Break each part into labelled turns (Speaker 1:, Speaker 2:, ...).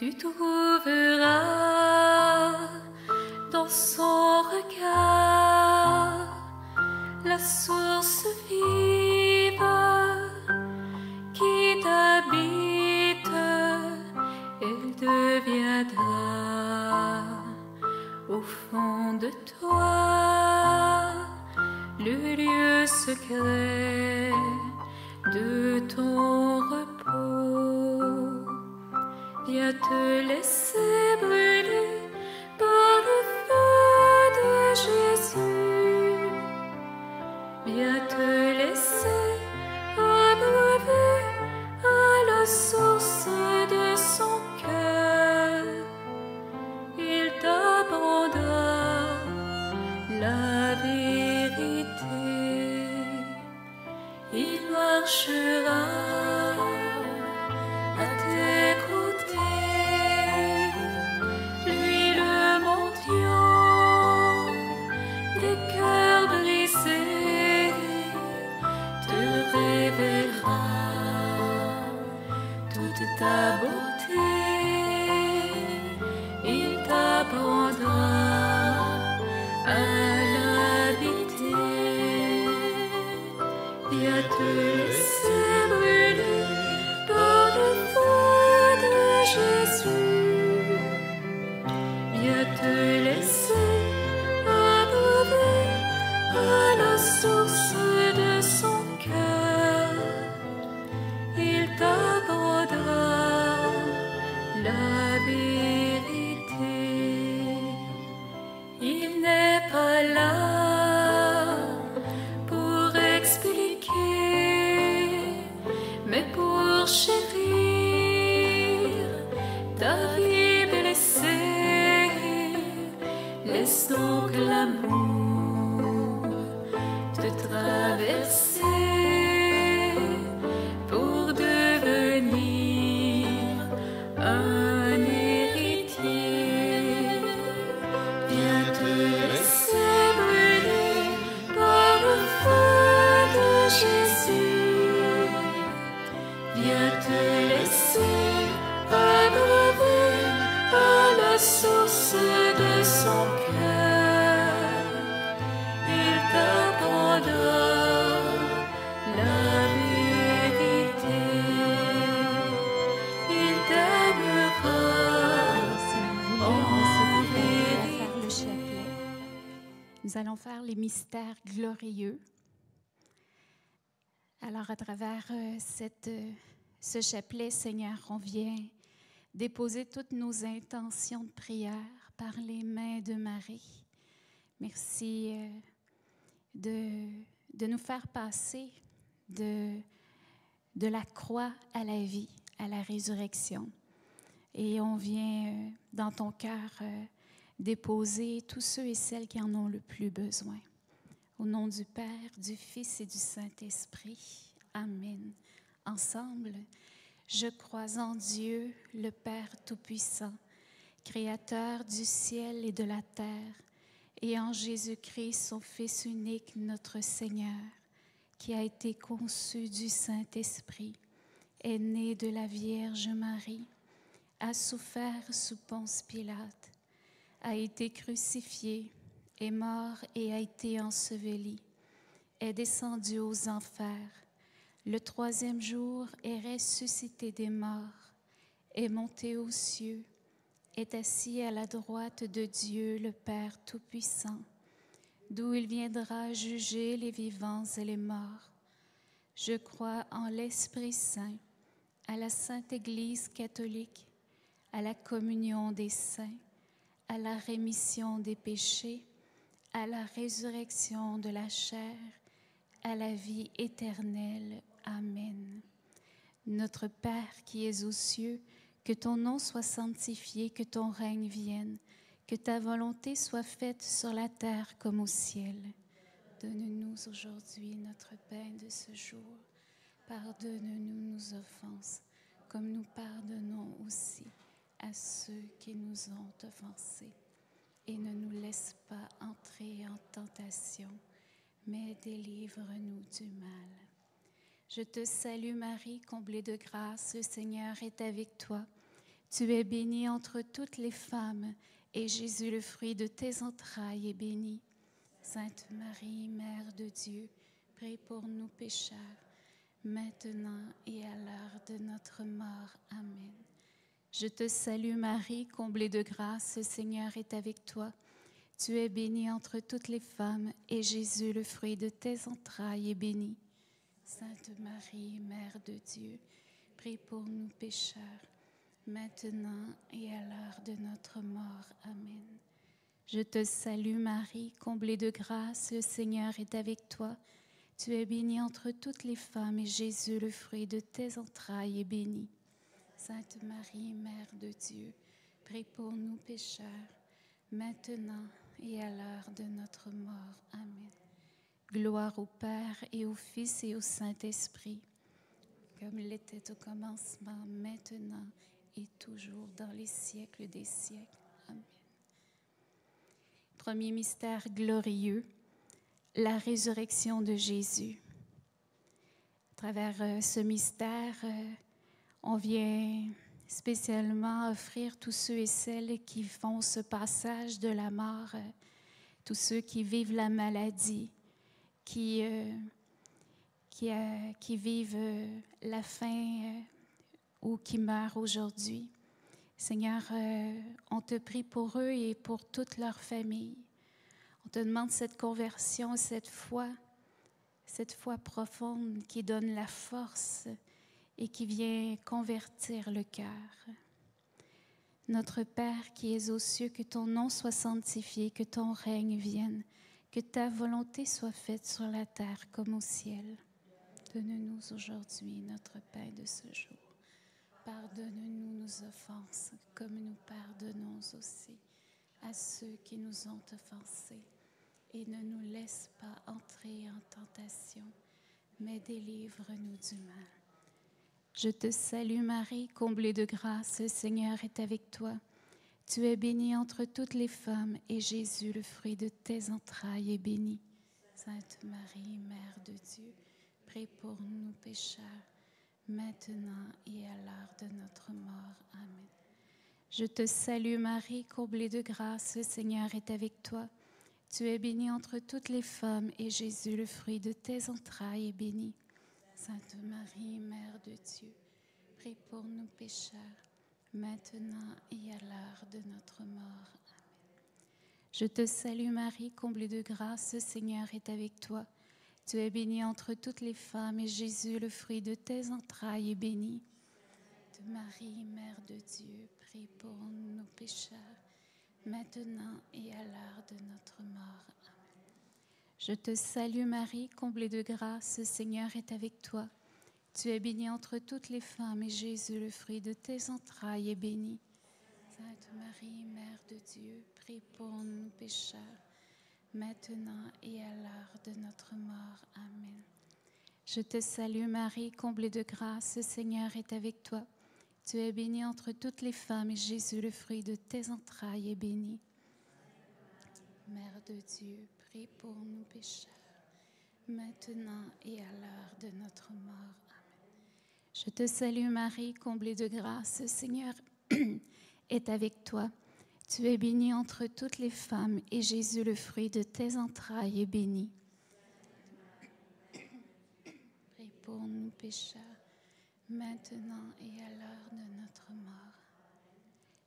Speaker 1: Tu trouveras dans son regard la source vive qui t'habite. Elle deviendra au fond de toi le lieu secret de ton repos. Viens te laisser brûler par le feu de Jésus. Viens te laisser abreuver à la source de son cœur. Il t'apprendra la vérité. Il marchera à tes côtés. Lui le mendiant des cœurs brisés te révélera toute ta beauté. Il t'apprendra à l'habiter. Viens te laisser brûler par le feu de Jésus. Viens te laisser abreuver à la source de son cœur. Il t'apprendra la vérité. Il n'est pas là pour expliquer, mais pour chérir ta vie blessée. Laisse donc l'amour te traverser pour devenir un héritier. Viens te laisser brûler par le feu de Jésus. Viens te laisser abreuver à la source de son cœur. Il t'apprendra la vérité. Il t'aimera en vérité.
Speaker 2: Nous allons faire les mystères glorieux. Alors, à travers ce chapelet, Seigneur, on vient déposer toutes nos intentions de prière par les mains de Marie. Merci de nous faire passer de la croix à la vie, à la résurrection. Et on vient dans ton cœur déposer tous ceux et celles qui en ont le plus besoin. Au nom du Père, du Fils et du Saint-Esprit. Amen. Ensemble, je crois en Dieu, le Père Tout-Puissant, Créateur du ciel et de la terre, et en Jésus-Christ, son Fils unique, notre Seigneur, qui a été conçu du Saint-Esprit, est né de la Vierge Marie, a souffert sous Ponce Pilate, a été crucifié, est mort et a été enseveli, est descendu aux enfers. Le troisième jour est ressuscité des morts, est monté aux cieux, est assis à la droite de Dieu le Père Tout-Puissant, d'où il viendra juger les vivants et les morts. Je crois en l'Esprit Saint, à la Sainte Église catholique, à la communion des saints, à la rémission des péchés, à la résurrection de la chair, à la vie éternelle. Amen. Notre Père qui es aux cieux, que ton nom soit sanctifié, que ton règne vienne, que ta volonté soit faite sur la terre comme au ciel. Donne-nous aujourd'hui notre pain de ce jour. Pardonne-nous nos offenses, comme nous pardonnons aussi à ceux qui nous ont offensés. Et ne nous laisse pas entrer en tentation, mais délivre-nous du mal. Je te salue Marie, comblée de grâce, le Seigneur est avec toi. Tu es bénie entre toutes les femmes, et Jésus, le fruit de tes entrailles, est béni. Sainte Marie, Mère de Dieu, prie pour nous pécheurs, maintenant et à l'heure de notre mort. Amen. Je te salue Marie, comblée de grâce, le Seigneur est avec toi. Tu es bénie entre toutes les femmes, et Jésus, le fruit de tes entrailles, est béni. Sainte Marie, Mère de Dieu, prie pour nous pécheurs, maintenant et à l'heure de notre mort. Amen. Je te salue Marie, comblée de grâce, le Seigneur est avec toi. Tu es bénie entre toutes les femmes, et Jésus, le fruit de tes entrailles, est béni. Sainte Marie, Mère de Dieu, prie pour nous pécheurs, maintenant et à l'heure de notre mort. Amen. Gloire au Père et au Fils et au Saint-Esprit, comme il était au commencement, maintenant et toujours dans les siècles des siècles. Amen. Premier mystère glorieux, la résurrection de Jésus. À travers ce mystère, on vient spécialement offrir tous ceux et celles qui font ce passage de la mort, tous ceux qui vivent la maladie, qui vivent la faim ou qui meurent aujourd'hui. Seigneur, on te prie pour eux et pour toute leur famille. On te demande cette conversion, cette foi profonde qui donne la force et qui vient convertir le cœur. Notre Père qui es aux cieux, que ton nom soit sanctifié, que ton règne vienne, que ta volonté soit faite sur la terre comme au ciel. Donne-nous aujourd'hui notre pain de ce jour. Pardonne-nous nos offenses, comme nous pardonnons aussi à ceux qui nous ont offensés. Et ne nous laisse pas entrer en tentation, mais délivre-nous du mal. Je te salue Marie, comblée de grâce, le Seigneur est avec toi. Tu es bénie entre toutes les femmes, et Jésus, le fruit de tes entrailles, est béni. Sainte Marie, Mère de Dieu, prie pour nous pécheurs, maintenant et à l'heure de notre mort. Amen. Je te salue Marie, comblée de grâce, le Seigneur est avec toi. Tu es bénie entre toutes les femmes, et Jésus, le fruit de tes entrailles, est béni. Sainte Marie, Mère de Dieu, prie pour nous pécheurs, maintenant et à l'heure de notre mort. Amen. Je te salue Marie, comblée de grâce, le Seigneur est avec toi. Tu es bénie entre toutes les femmes, et Jésus, le fruit de tes entrailles, est béni. Sainte Marie, Mère de Dieu, prie pour nous pécheurs, maintenant et à l'heure de notre mort. Amen. Je te salue Marie, comblée de grâce, le Seigneur est avec toi. Tu es bénie entre toutes les femmes, et Jésus, le fruit de tes entrailles, est béni. Sainte Marie, Mère de Dieu, prie pour nous pécheurs, maintenant et à l'heure de notre mort. Amen. Je te salue Marie, comblée de grâce, le Seigneur est avec toi. Tu es bénie entre toutes les femmes, et Jésus, le fruit de tes entrailles, est béni. Mère de Dieu, prie pour nous pécheurs, maintenant et à l'heure de notre mort. Amen. Je te salue Marie, comblée de grâce, le Seigneur est avec toi. Tu es bénie entre toutes les femmes, et Jésus, le fruit de tes entrailles, est béni. Prie pour nous pécheurs, maintenant et à l'heure de notre mort.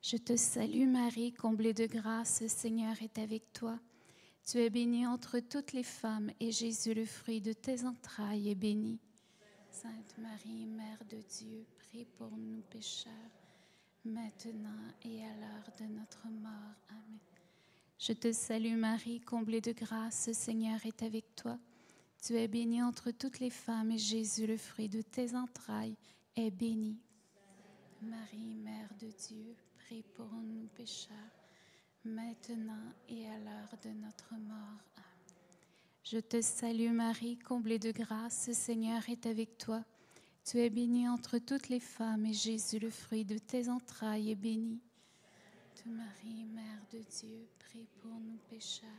Speaker 2: Je te salue Marie, comblée de grâce, le Seigneur est avec toi. Tu es bénie entre toutes les femmes, et Jésus, le fruit de tes entrailles, est béni. Sainte Marie, Mère de Dieu, prie pour nous pécheurs, maintenant et à l'heure de notre mort. Amen. Je te salue Marie, comblée de grâce, le Seigneur est avec toi. Tu es bénie entre toutes les femmes, et Jésus, le fruit de tes entrailles, est béni. Marie, Mère de Dieu, prie pour nous pécheurs, maintenant et à l'heure de notre mort. Amen. Je te salue Marie, comblée de grâce, le Seigneur est avec toi. Tu es bénie entre toutes les femmes, et Jésus, le fruit de tes entrailles, est béni. Sainte Marie, Mère de Dieu, prie pour nous pécheurs,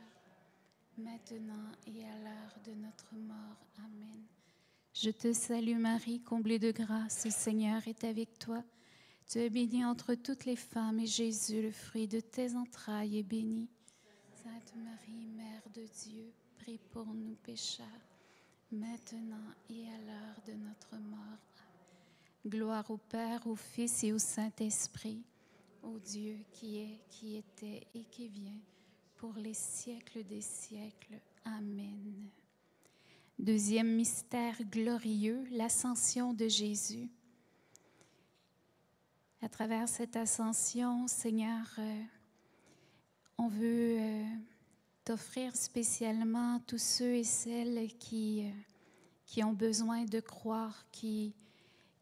Speaker 2: maintenant et à l'heure de notre mort. Amen. Je te salue Marie, comblée de grâce, le Seigneur est avec toi. Tu es bénie entre toutes les femmes, et Jésus, le fruit de tes entrailles, est béni. Sainte Marie, Mère de Dieu, prie pour nous pécheurs, maintenant et à l'heure de notre mort. Gloire au Père, au Fils et au Saint-Esprit, au Dieu qui est, qui était et qui vient, pour les siècles des siècles. Amen. Deuxième mystère glorieux, l'ascension de Jésus. À travers cette ascension, Seigneur, on veut t'offrir spécialement tous ceux et celles qui ont besoin de croire, qui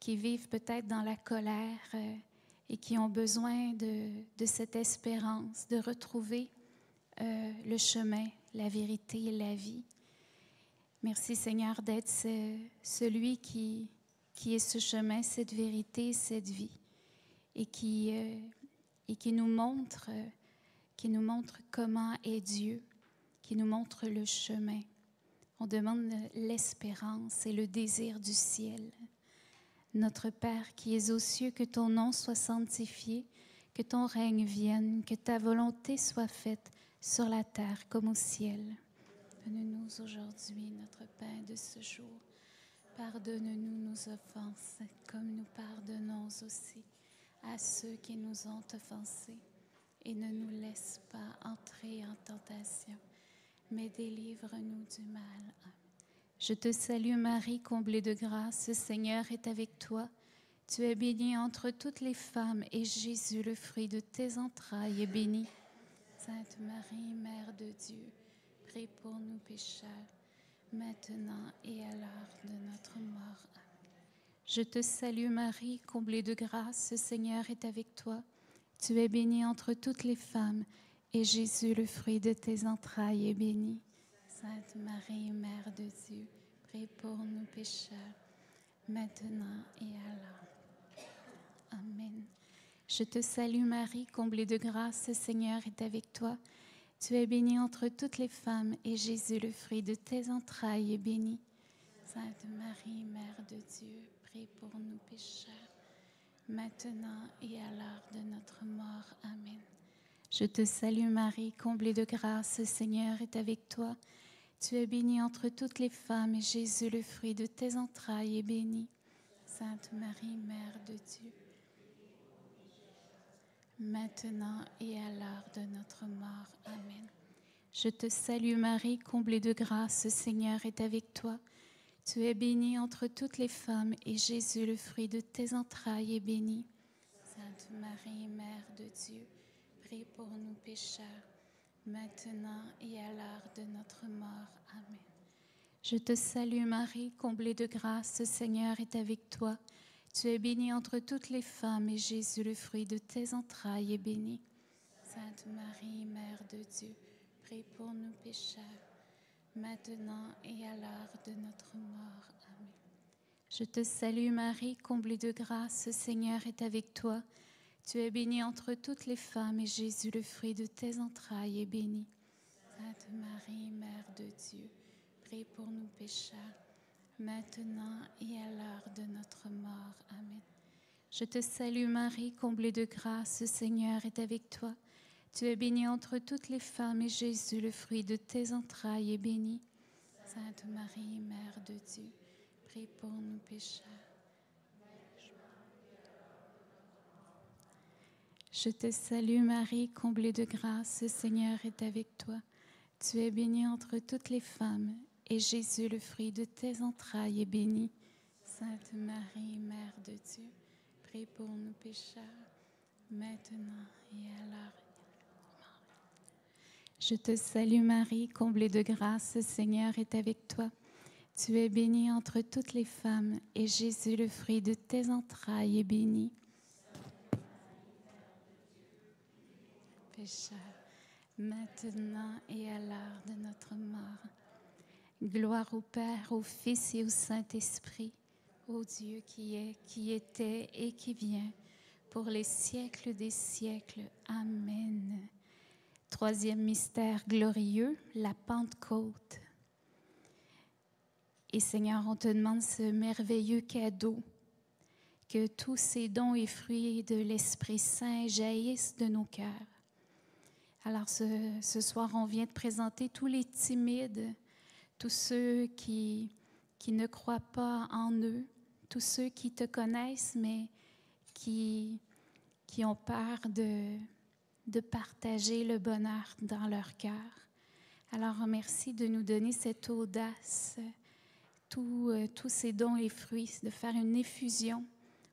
Speaker 2: vivent peut-être dans la colère et qui ont besoin de cette espérance, de retrouver le chemin, la vérité et la vie. Merci Seigneur d'être celui qui est ce chemin, cette vérité, cette vie, et qui nous montre comment est Dieu, qui nous montre le chemin. On demande l'espérance et le désir du ciel. Notre Père qui es aux cieux, que ton nom soit sanctifié, que ton règne vienne, que ta volonté soit faite sur la terre comme au ciel. Donne-nous aujourd'hui notre pain de ce jour. Pardonne-nous nos offenses, comme nous pardonnons aussi à ceux qui nous ont offensés. Et ne nous laisse pas entrer en tentation, mais délivre-nous du mal. Amen. Je te salue Marie, comblée de grâce, le Seigneur est avec toi. Tu es bénie entre toutes les femmes, et Jésus, le fruit de tes entrailles, est béni. Sainte Marie, Mère de Dieu, prie pour nous pécheurs, maintenant et à l'heure de notre mort. Amen. Je te salue Marie, comblée de grâce, le Seigneur est avec toi. Tu es bénie entre toutes les femmes, et Jésus, le fruit de tes entrailles, est béni. Sainte Marie, Mère de Dieu, prie pour nous pécheurs, maintenant et à l'heure. Amen. Je te salue Marie, comblée de grâce, le Seigneur est avec toi. Tu es bénie entre toutes les femmes, et Jésus, le fruit de tes entrailles, est béni. Sainte Marie, Mère de Dieu, prie pour nous pécheurs, maintenant et à l'heure de notre mort. Amen. Je te salue Marie, comblée de grâce, le Seigneur est avec toi. Tu es bénie entre toutes les femmes, et Jésus, le fruit de tes entrailles, est béni. Sainte Marie, Mère de Dieu, maintenant et à l'heure de notre mort. Amen. Je te salue Marie, comblée de grâce, le Seigneur est avec toi. Tu es bénie entre toutes les femmes, et Jésus, le fruit de tes entrailles, est béni. Sainte Marie, Mère de Dieu, prie pour nous pécheurs, maintenant et à l'heure de notre mort. Amen. Je te salue Marie, comblée de grâce, le Seigneur est avec toi. Tu es bénie entre toutes les femmes, et Jésus, le fruit de tes entrailles, est béni. Sainte Marie, Mère de Dieu, prie pour nous pécheurs, maintenant et à l'heure de notre mort. Amen. Je te salue Marie, comblée de grâce, le Seigneur est avec toi. Tu es bénie entre toutes les femmes, et Jésus, le fruit de tes entrailles, est béni. Sainte Marie, Mère de Dieu, prie pour nous pécheurs, maintenant et à l'heure de notre mort. Amen. Je te salue Marie, comblée de grâce, le Seigneur est avec toi. Tu es bénie entre toutes les femmes, et Jésus, le fruit de tes entrailles, est béni. Sainte Marie, Mère de Dieu, prie pour nous pécheurs. Je te salue Marie, comblée de grâce, le Seigneur est avec toi. Tu es bénie entre toutes les femmes, et Jésus, le fruit de tes entrailles, est béni. Sainte Marie, Mère de Dieu, prie pour nous pécheurs, maintenant et à l'heure de notre mort. Je te salue Marie, comblée de grâce, le Seigneur est avec toi. Tu es bénie entre toutes les femmes, et Jésus, le fruit de tes entrailles, est béni. Pécheurs, maintenant et à l'heure de notre mort. Gloire au Père, au Fils et au Saint-Esprit, au Dieu qui est, qui était et qui vient, pour les siècles des siècles. Amen. Troisième mystère glorieux, la Pentecôte. Et Seigneur, on te demande ce merveilleux cadeau que tous ces dons et fruits de l'Esprit Saint jaillissent de nos cœurs. Alors ce soir, on vient te présenter tous les timides, tous ceux qui ne croient pas en eux, tous ceux qui te connaissent, mais qui ont peur de partager le bonheur dans leur cœur. Alors, merci de nous donner cette audace, tous ces dons et fruits, de faire une effusion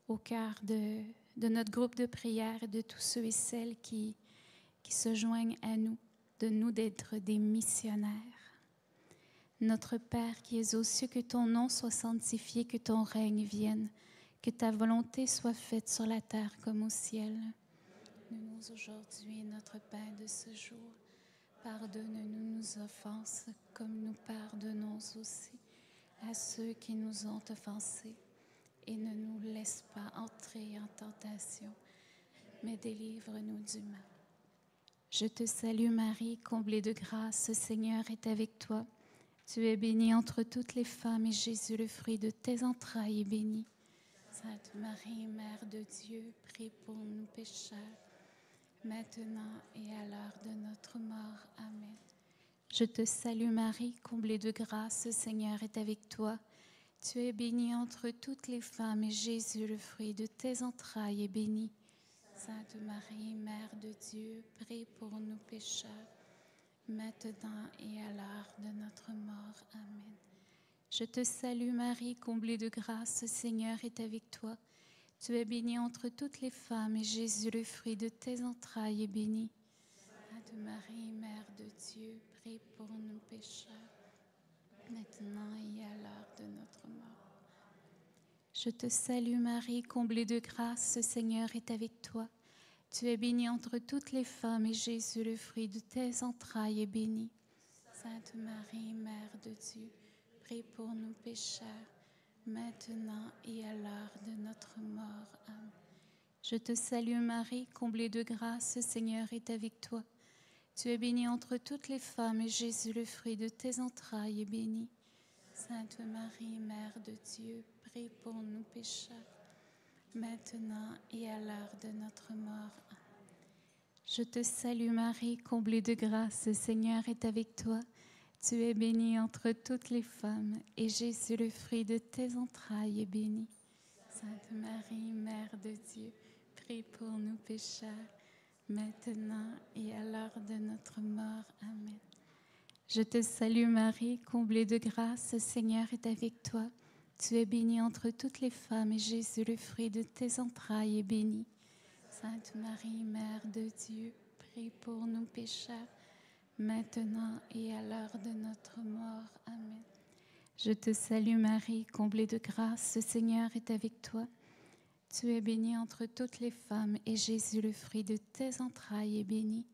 Speaker 2: au cœur de notre groupe de prière et de tous ceux et celles qui se joignent à nous, de nous d'être des missionnaires. Notre Père qui es aux cieux, que ton nom soit sanctifié, que ton règne vienne, que ta volonté soit faite sur la terre comme au ciel. Donne-nous aujourd'hui notre pain de ce jour. Pardonne-nous nos offenses, comme nous pardonnons aussi à ceux qui nous ont offensés. Et ne nous laisse pas entrer en tentation, mais délivre-nous du mal. Je te salue Marie, comblée de grâce, le Seigneur est avec toi. Tu es bénie entre toutes les femmes, et Jésus, le fruit de tes entrailles, est béni. Sainte Marie, Mère de Dieu, prie pour nous pécheurs, maintenant et à l'heure de notre mort. Amen. Je te salue Marie, comblée de grâce, le Seigneur est avec toi. Tu es bénie entre toutes les femmes, et Jésus, le fruit de tes entrailles, est béni. Sainte Marie, Mère de Dieu, prie pour nous pécheurs, maintenant et à l'heure de notre mort. Amen. Je te salue Marie, comblée de grâce, le Seigneur est avec toi. Tu es bénie entre toutes les femmes, et Jésus, le fruit de tes entrailles, est béni. Sainte Marie, Mère de Dieu, prie pour nous pécheurs, maintenant et à l'heure de notre mort. Je te salue Marie, comblée de grâce, le Seigneur est avec toi. Tu es bénie entre toutes les femmes, et Jésus, le fruit de tes entrailles, est béni. Sainte Marie, Mère de Dieu, prie pour nous pécheurs, maintenant et à l'heure de notre mort. Amen. Je te salue Marie, comblée de grâce, le Seigneur est avec toi. Tu es bénie entre toutes les femmes, et Jésus, le fruit de tes entrailles, est béni. Sainte Marie, Mère de Dieu, prie pour nous pécheurs, maintenant et à l'heure de notre mort. Amen. Je te salue Marie, comblée de grâce, le Seigneur est avec toi. Tu es bénie entre toutes les femmes, et Jésus, le fruit de tes entrailles, est béni. Sainte Marie, Mère de Dieu, prie pour nous pécheurs, maintenant et à l'heure de notre mort. Amen. Je te salue Marie, comblée de grâce, le Seigneur est avec toi. Tu es bénie entre toutes les femmes, et Jésus, le fruit de tes entrailles, est béni. Sainte Marie, Mère de Dieu, prie pour nous pécheurs, maintenant et à l'heure de notre mort. Amen. Je te salue Marie, comblée de grâce, le Seigneur est avec toi. Tu es bénie entre toutes les femmes, et Jésus, le fruit de tes entrailles, est béni.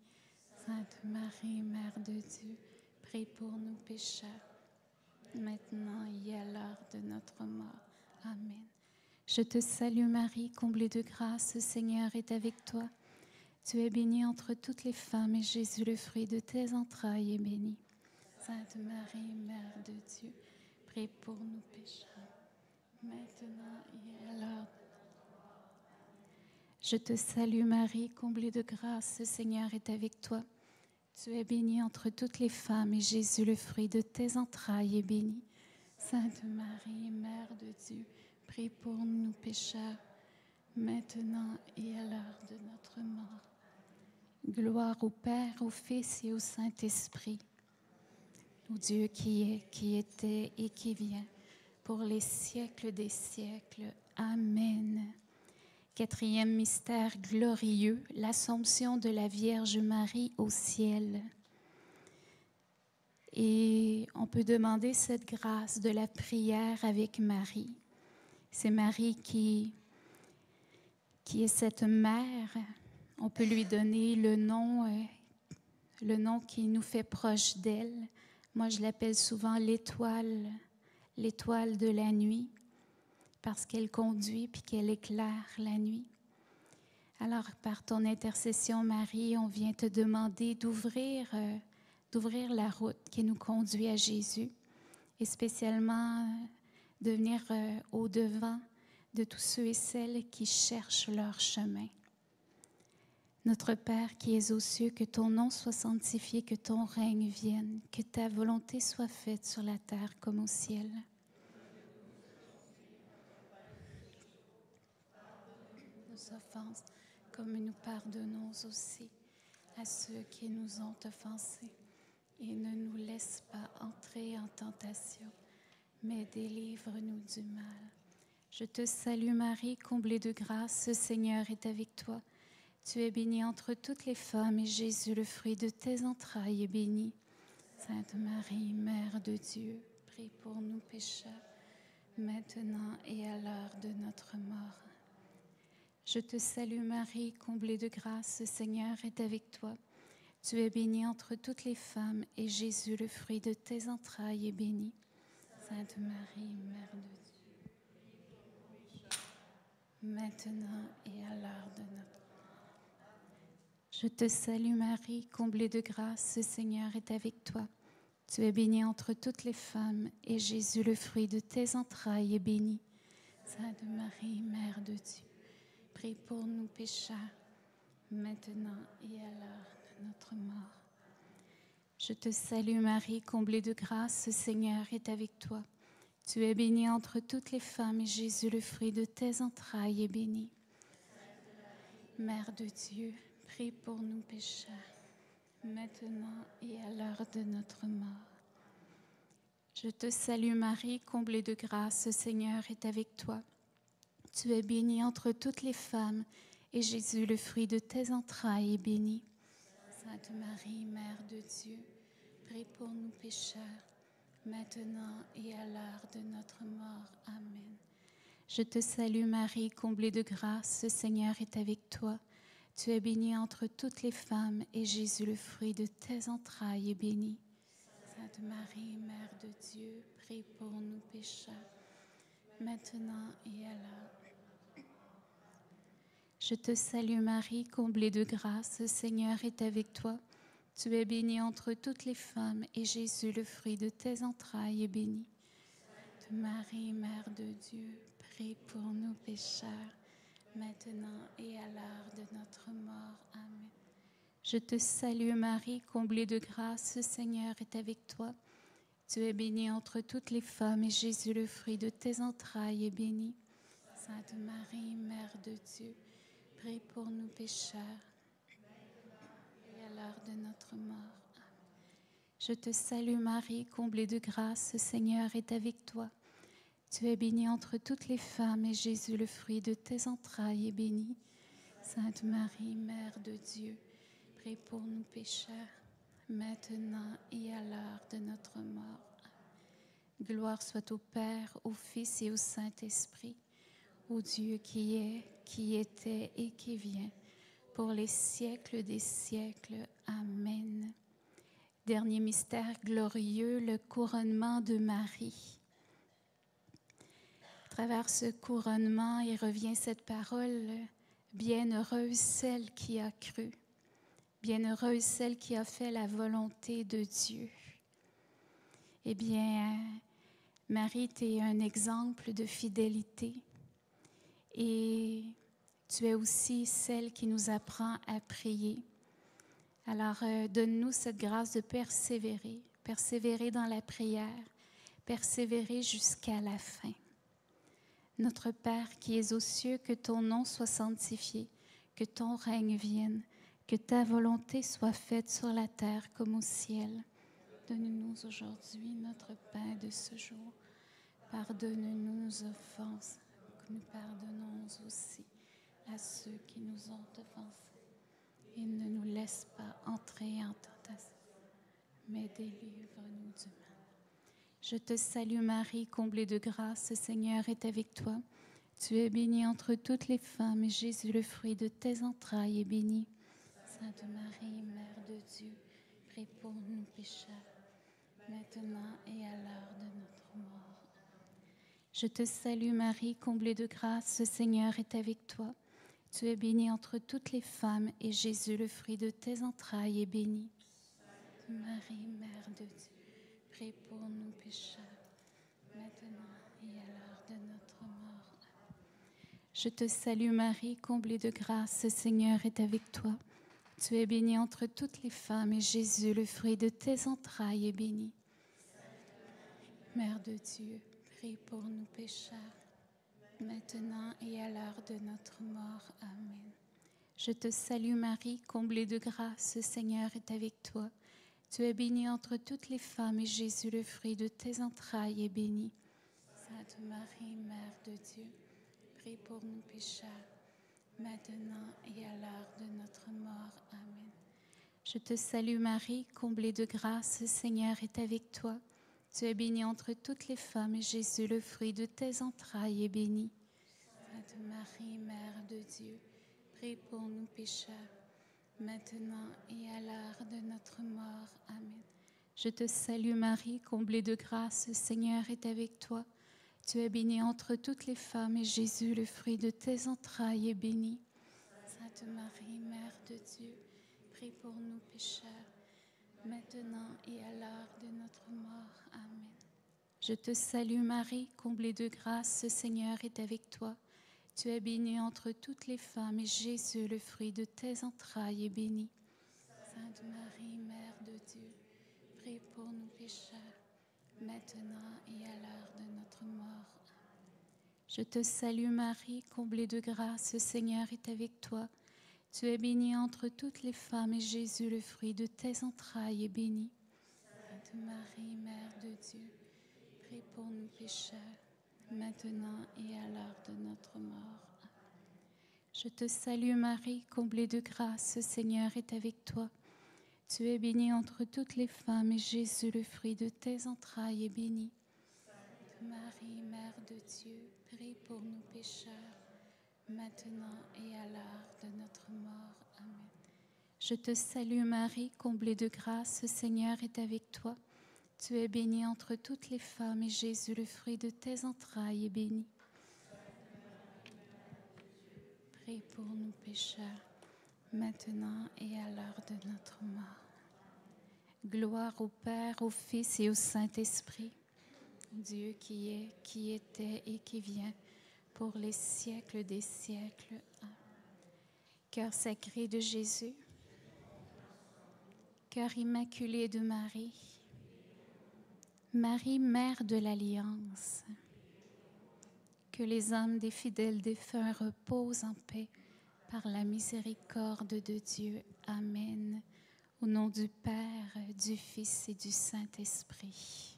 Speaker 2: Sainte Marie, Mère de Dieu, prie pour nous pécheurs, maintenant et à l'heure de notre mort. Amen. Je te salue Marie, comblée de grâce, le Seigneur est avec toi. Tu es bénie entre toutes les femmes, et Jésus, le fruit de tes entrailles, est béni. Sainte Marie, Mère de Dieu, prie pour nous pécheurs, maintenant et à l'heure. Je te salue Marie, comblée de grâce, le Seigneur est avec toi. Tu es bénie entre toutes les femmes, et Jésus, le fruit de tes entrailles, est béni. Sainte Marie, Mère de Dieu, prie pour nous pécheurs, maintenant et à l'heure de notre mort. Gloire au Père, au Fils et au Saint-Esprit, au Dieu qui est, qui était et qui vient, pour les siècles des siècles. Amen. Quatrième mystère glorieux, l'Assomption de la Vierge Marie au ciel. Et on peut demander cette grâce de la prière avec Marie. C'est Marie qui est cette mère. On peut lui donner le nom qui nous fait proche d'elle. Moi, je l'appelle souvent l'étoile de la nuit, parce qu'elle conduit puis qu'elle éclaire la nuit. Alors, par ton intercession, Marie, on vient te demander d'ouvrir la route qui nous conduit à Jésus, et spécialement de venir au-devant de tous ceux et celles qui cherchent leur chemin. Notre Père qui es aux cieux, que ton nom soit sanctifié, que ton règne vienne, que ta volonté soit faite sur la terre comme au ciel. Nos offenses, comme nous pardonnons aussi à ceux qui nous ont offensés. Et ne nous laisse pas entrer en tentation, mais délivre-nous du mal. Je te salue Marie, comblée de grâce, le Seigneur est avec toi. Tu es bénie entre toutes les femmes, et Jésus, le fruit de tes entrailles, est béni. Sainte Marie, Mère de Dieu, prie pour nous pécheurs, maintenant et à l'heure de notre mort. Je te salue Marie, comblée de grâce, le Seigneur est avec toi. Tu es bénie entre toutes les femmes, et Jésus, le fruit de tes entrailles, est béni. Sainte Marie, Mère de Dieu, maintenant et à l'heure de notre mort. Je te salue Marie, comblée de grâce, le Seigneur est avec toi. Tu es bénie entre toutes les femmes, et Jésus, le fruit de tes entrailles, est béni. Sainte Marie, Mère de Dieu, prie pour nous pécheurs, maintenant et à l'heure de notre mort. Je te salue Marie, comblée de grâce, le Seigneur est avec toi. Tu es bénie entre toutes les femmes, et Jésus, le fruit de tes entrailles, est béni. Mère de Dieu, prie pour nous pécheurs, maintenant et à l'heure de notre mort. Je te salue Marie, comblée de grâce, le Seigneur est avec toi. Tu es bénie entre toutes les femmes, et Jésus, le fruit de tes entrailles, est béni. Sainte Marie, Mère de Dieu, prie pour nous pécheurs, maintenant et à l'heure de notre mort. Amen. Je te salue Marie, comblée de grâce, le Seigneur est avec toi. Tu es bénie entre toutes les femmes, et Jésus, le fruit de tes entrailles, est béni. Sainte Marie, Mère de Dieu, prie pour nous pécheurs, maintenant et à l'heure. Je te salue Marie, comblée de grâce, le Seigneur est avec toi. Tu es bénie entre toutes les femmes, et Jésus, le fruit de tes entrailles, est béni. Sainte Marie, Mère de Dieu, prie pour nous pécheurs, maintenant et à l'heure de notre mort. Amen. Je te salue Marie, comblée de grâce, le Seigneur est avec toi. Tu es bénie entre toutes les femmes, et Jésus, le fruit de tes entrailles, est béni. Sainte Marie, Mère de Dieu, prie pour nous pécheurs, et à l'heure de notre mort. Amen. Je te salue Marie, comblée de grâce, le Seigneur est avec toi. Tu es bénie entre toutes les femmes, et Jésus, le fruit de tes entrailles, est béni. Sainte Marie, Mère de Dieu, prie pour nous pécheurs, maintenant et à l'heure de notre mort. Amen. Gloire soit au Père, au Fils et au Saint-Esprit, au Dieu qui est, qui était et qui vient, pour les siècles des siècles. Amen. Dernier mystère glorieux, le couronnement de Marie. À travers ce couronnement, il revient cette parole, bienheureuse celle qui a cru, bienheureuse celle qui a fait la volonté de Dieu. Eh bien, Marie, tu es un exemple de fidélité. Et tu es aussi celle qui nous apprend à prier. Alors, donne-nous cette grâce de persévérer, persévérer dans la prière, persévérer jusqu'à la fin. Notre Père qui es aux cieux, que ton nom soit sanctifié, que ton règne vienne, que ta volonté soit faite sur la terre comme au ciel. Donne-nous aujourd'hui notre pain de ce jour. Pardonne-nous nos offenses, que nous pardonnons aussi à ceux qui nous ont offensés. Et ne nous laisse pas entrer en tentation, mais délivre-nous du mal. Je te salue Marie, comblée de grâce, le Seigneur est avec toi. Tu es bénie entre toutes les femmes, et Jésus, le fruit de tes entrailles, est béni. Sainte Marie, Mère de Dieu, prie pour nous pécheurs, maintenant et à l'heure de notre mort. Je te salue Marie, comblée de grâce, le Seigneur est avec toi. Tu es bénie entre toutes les femmes, et Jésus, le fruit de tes entrailles, est béni. Sainte Marie, Mère de Dieu, prie pour nous pécheurs, maintenant et à l'heure de notre mort. Je te salue Marie, comblée de grâce, le Seigneur est avec toi. Tu es bénie entre toutes les femmes et Jésus, le fruit de tes entrailles, est béni. Mère de Dieu, prie pour nous pécheurs, maintenant et à l'heure de notre mort. Amen. Je te salue Marie, comblée de grâce, le Seigneur est avec toi. Tu es bénie entre toutes les femmes et Jésus, le fruit de tes entrailles, est béni. Sainte Marie, Mère de Dieu, prie pour nous pécheurs, maintenant et à l'heure de notre mort. Amen. Je te salue Marie, comblée de grâce, le Seigneur est avec toi. Tu es bénie entre toutes les femmes et Jésus, le fruit de tes entrailles, est béni. Sainte Marie, Mère de Dieu, prie pour nous pécheurs, maintenant et à l'heure de notre mort. Amen. Je te salue Marie, comblée de grâce, le Seigneur est avec toi. Tu es bénie entre toutes les femmes et Jésus, le fruit de tes entrailles, est béni. Sainte Marie, Mère de Dieu, prie pour nous pécheurs, maintenant et à l'heure de notre mort. Amen. Je te salue Marie, comblée de grâce, le Seigneur est avec toi. Tu es bénie entre toutes les femmes et Jésus, le fruit de tes entrailles, est béni. Sainte Marie, Mère de Dieu, prie pour nous pécheurs, maintenant et à l'heure de notre mort. Je te salue Marie, comblée de grâce, le Seigneur est avec toi. Tu es bénie entre toutes les femmes et Jésus, le fruit de tes entrailles, est béni. Sainte Marie, Mère de Dieu, prie pour nous pécheurs, maintenant et à l'heure de notre mort. Je te salue Marie, comblée de grâce, le Seigneur est avec toi. Tu es bénie entre toutes les femmes et Jésus, le fruit de tes entrailles, est béni. Sainte Marie, Mère de Dieu, prie pour nous pécheurs, maintenant et à l'heure de notre mort. Amen. Je te salue Marie, comblée de grâce, le Seigneur est avec toi. Tu es bénie entre toutes les femmes et Jésus, le fruit de tes entrailles, est béni. Prie pour nous pécheurs, maintenant et à l'heure de notre mort. Gloire au Père, au Fils et au Saint-Esprit, Dieu qui est, qui était et qui vient, pour les siècles des siècles. Amen. Cœur sacré de Jésus, cœur immaculé de Marie, Marie, Mère de l'Alliance, que les âmes des fidèles défunts reposent en paix par la miséricorde de Dieu. Amen. Au nom du Père, du Fils et du Saint-Esprit.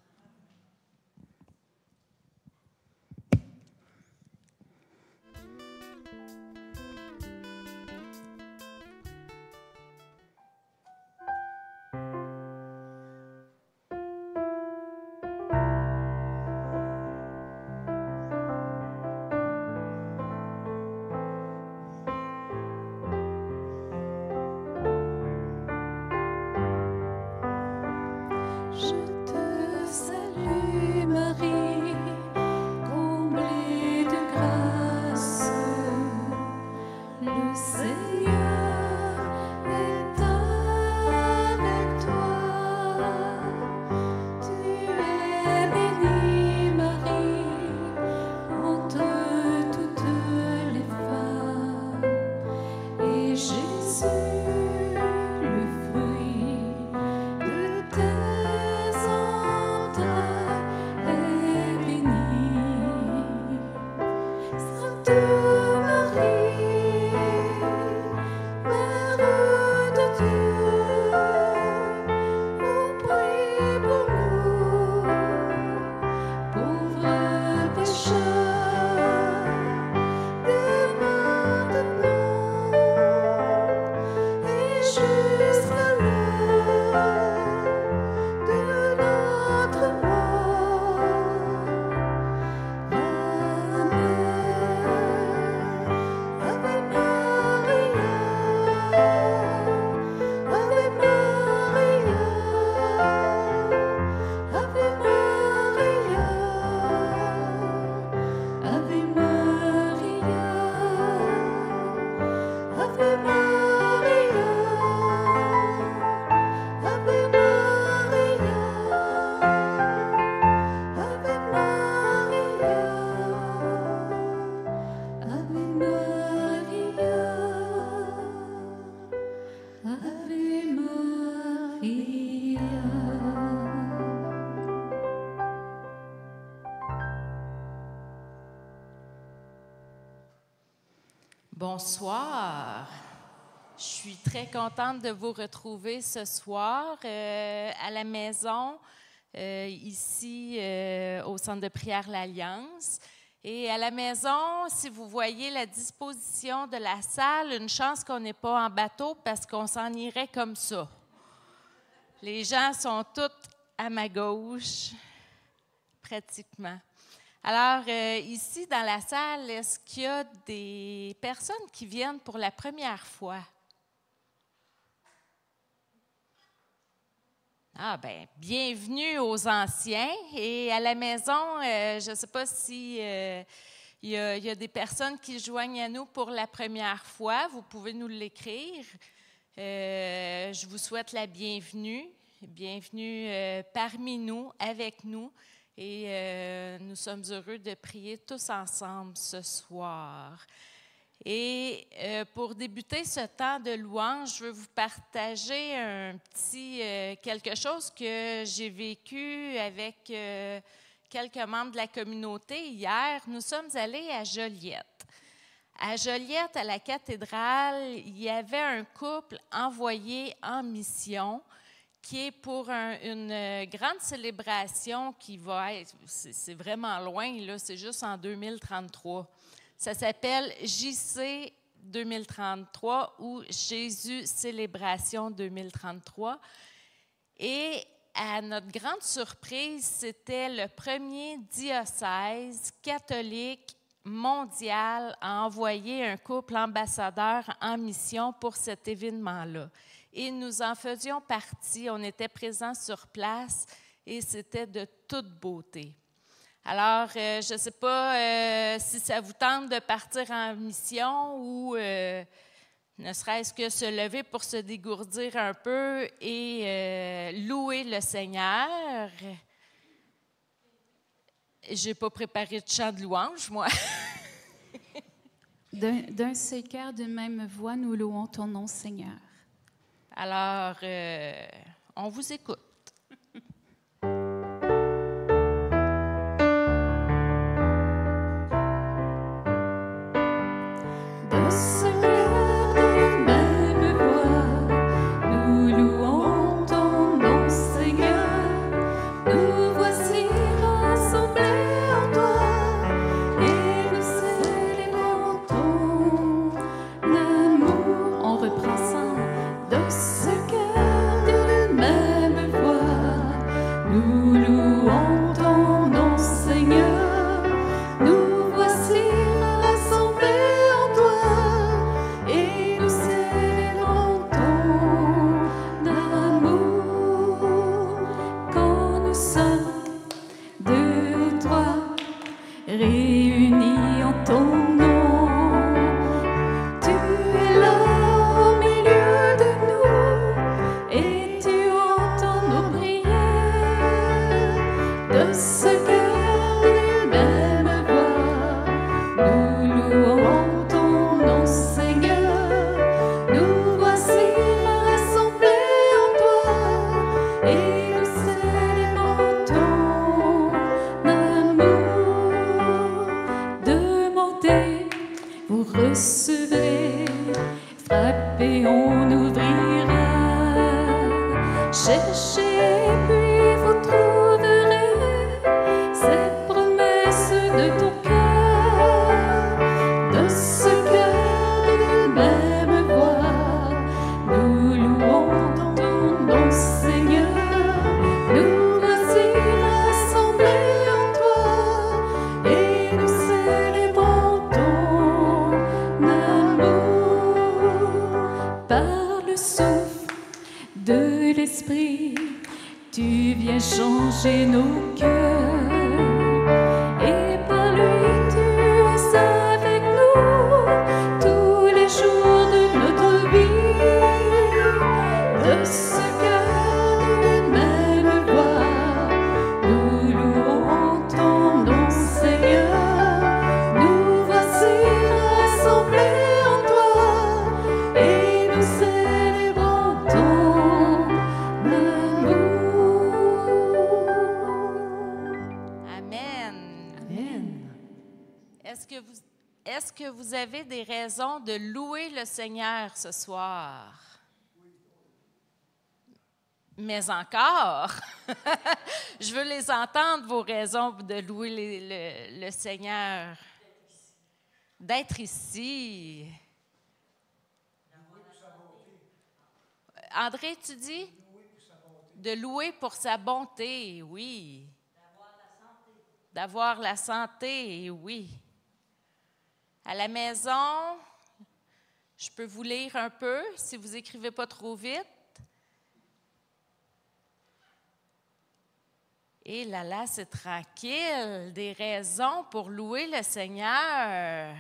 Speaker 1: Jésus, le fruit de tes
Speaker 3: Bonsoir. Je suis très contente de vous retrouver ce soir à la maison, ici au Centre de prière L'Alliance. Et à la maison, si vous voyez la disposition de la salle, une chance qu'on n'est pas en bateau parce qu'on s'en irait comme ça. Les gens sont tous à ma gauche, pratiquement. Alors, ici, dans la salle, est-ce qu'il y a des personnes qui viennent pour la première fois? Ah, bien, bienvenue aux anciens. Et à la maison, je ne sais pas si il y a des personnes qui joignent à nous pour la première fois. Vous pouvez nous l'écrire. Je vous souhaite la bienvenue. Bienvenue parmi nous, avec nous. Et nous sommes heureux de prier tous ensemble ce soir. Et pour débuter ce temps de louange, je veux vous partager un petit quelque chose que j'ai vécu avec quelques membres de la communauté hier. Nous sommes allés à Joliette. À Joliette, à la cathédrale, il y avait un couple envoyé en mission qui est pour une grande célébration qui va être, c'est vraiment loin, là, c'est juste en 2033. Ça s'appelle JC 2033 ou Jésus Célébration 2033. Et à notre grande surprise, c'était le premier diocèse catholique mondial à envoyer un couple ambassadeur en mission pour cet événement-là. Et nous en faisions partie, on était présents sur place et c'était de toute beauté. Alors, je ne sais pas si ça vous tente de partir en mission ou ne serait-ce que se lever pour se dégourdir un peu et louer le Seigneur. Je n'ai pas préparé de chant de louange, moi.
Speaker 2: D'un seul cœur, d'une même voix, nous louons ton nom, Seigneur.
Speaker 3: Alors, on vous écoute.
Speaker 1: D'un seul cœur, d'une même voix, nous louons ton nom, Seigneur. Nous voici rassemblés en toi, et nous célébrons ton amour. On reprend ça. D'un seul cœur, d'une même voix, nous louons ton nom, Seigneur. Nous voici rassemblés en toi, et nous célébrons ton amour. Quand nous sommes deux ou trois réunis en ton nom, tu es là au milieu de nous, et tu entends nos prières. De ce cœur, d'une même voix, nous louons ton nom, Seigneur. Nous voici rassemblés en toi, et nous célébrons ton amour. Demandez, vous recevrez, frappez, on ouvrira. Cherchez, et puis vous trouverez ces promesses de ton cœur. De ce cœur, d'une même voix, nous louons ton nom, Seigneur. Nous voici rassemblés en toi, et nous célébrons ton amour. Par le souffle de l'Esprit, tu viens changer nos cœurs, et par lui tu es avec nous tous les jours de notre vie. De ce cœur, d'une même voix, nous louons ton nom, Seigneur. Nous voici rassemblés en toi, et nous célébrons ton amour.
Speaker 3: est-ce que vous avez des raisons de louer le Seigneur ce soir? Mais encore, je veux les entendre, vos raisons de louer le Seigneur. D'être ici. André, tu dis? De louer pour sa bonté, oui. D'avoir la santé, oui. À la maison, je peux vous lire un peu si vous n'écrivez pas trop vite. Et là, c'est tranquille. Des raisons pour louer le Seigneur.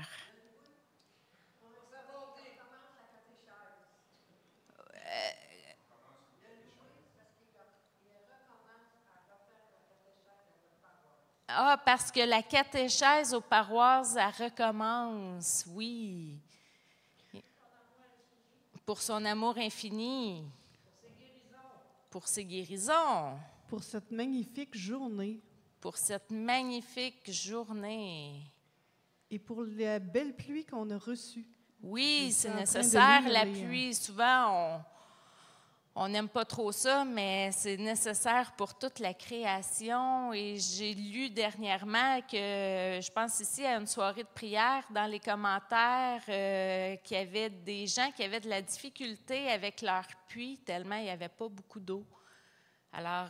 Speaker 3: Parce que la catéchèse aux paroisses, elle recommence, oui. Pour son amour infini. Pour ses guérisons.
Speaker 4: Pour cette magnifique journée.
Speaker 3: Pour cette magnifique journée.
Speaker 4: Et pour la belle pluie qu'on a reçue.
Speaker 3: Oui, c'est nécessaire, la pluie. Souvent, on n'aime pas trop ça, mais c'est nécessaire pour toute la création. Et j'ai lu dernièrement que, je pense ici à une soirée de prière, dans les commentaires, qu'il y avait des gens qui avaient de la difficulté avec leur puits, tellement il n'y avait pas beaucoup d'eau. Alors,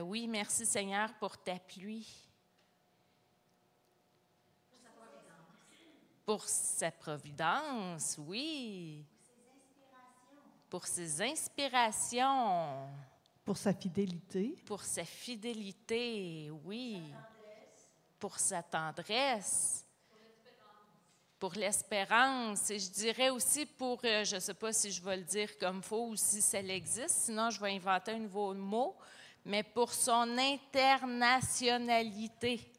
Speaker 3: oui, merci Seigneur pour ta pluie. Pour sa providence, oui. Pour ses inspirations.
Speaker 4: Pour sa fidélité.
Speaker 3: Pour sa fidélité, oui. Pour sa tendresse. Pour l'espérance. Et je dirais aussi pour, je ne sais pas si je vais le dire comme faux ou si ça existe, sinon je vais inventer un nouveau mot, mais pour son internationalité.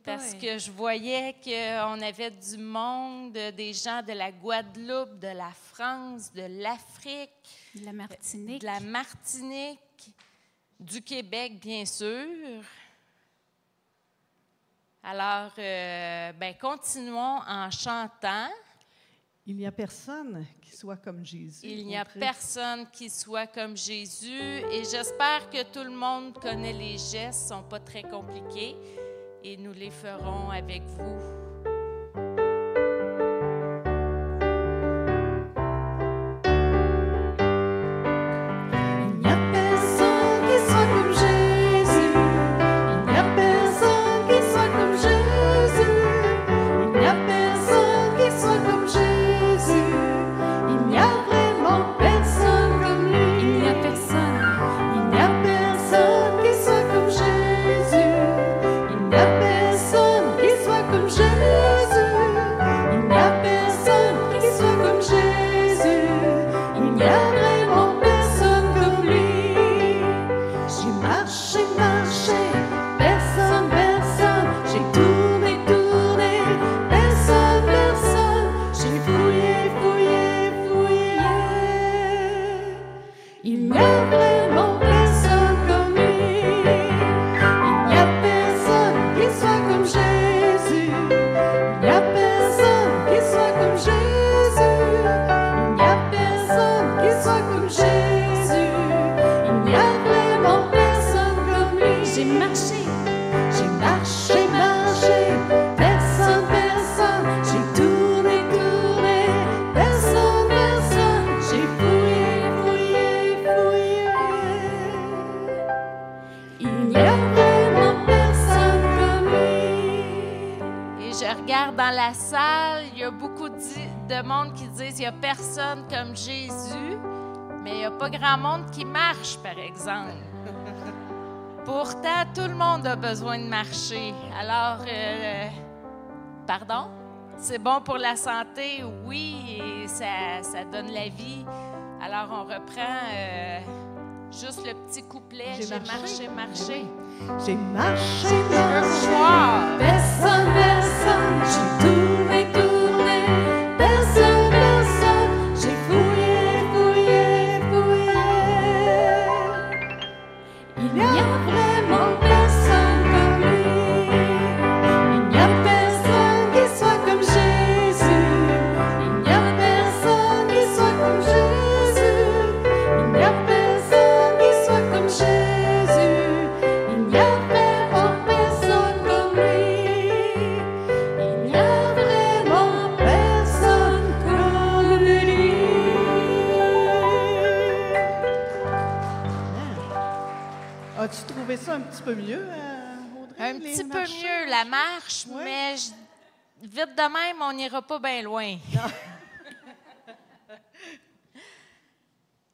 Speaker 3: Parce que je voyais qu'on avait du monde, des gens de la Guadeloupe, de la France, de l'Afrique.
Speaker 2: De la Martinique.
Speaker 3: De la Martinique, du Québec, bien sûr. Alors, continuons en chantant.
Speaker 4: Il n'y a personne qui soit comme Jésus.
Speaker 3: Il n'y a personne qui soit comme Jésus. Et j'espère que tout le monde connaît les gestes, ils ne sont pas très compliqués. Et nous les ferons avec vous.
Speaker 1: Il n'y a personne qui soit comme Jésus. Il n'y a personne qui soit comme Jésus. Il n'y a personne qui soit comme Jésus. Il n'y a vraiment personne comme lui.
Speaker 2: Il n'y a personne.
Speaker 1: Il n'y a personne qui soit comme Jésus. Il n'y a personne qui soit comme Jésus. Il n'y a personne qui soit comme Jésus. Il n'y a vraiment personne comme lui. J'ai marché, marché, personne, personne. J'ai tourné, tourné, personne, personne. J'ai fouillé, fouillé, fouillé. Il n'y a vraiment personne comme lui. Il n'y a personne qui soit comme Jésus. Il n'y a personne qui soit comme Jésus. Il n'y a personne qui soit comme Jésus. Il n'y a vraiment personne comme lui. J'ai marché, marché, personne, personne. J'ai tourné, tourné, personne, personne. J'ai fouillé, fouillé, fouillé. Il n'y a vraiment personne comme lui.
Speaker 3: Et je regarde dans la salle, il y a beaucoup de monde qui disent qu'il n'y a personne comme Jésus, mais il n'y a pas grand monde qui marche, par exemple. Pourtant, tout le monde a besoin de marcher. Alors, pardon? C'est bon pour la santé, oui, et ça donne la vie. Alors, on reprend juste le petit couplet. J'ai marché, marché.
Speaker 4: J'ai marché,
Speaker 3: Je veux
Speaker 4: marché.
Speaker 3: voir.
Speaker 1: Personne, personne, j'ai tourné, tourné, personne, personne, j'ai fouillé, fouillé, fouillé. Il n'y a vraiment personne comme lui. Il n'y a personne qui soit comme Jésus.
Speaker 4: As-tu trouvé ça un petit peu mieux, Audrey?
Speaker 3: Un petit peu mieux, la marche,
Speaker 4: Oui.
Speaker 3: mais vite de même, on n'ira pas bien loin.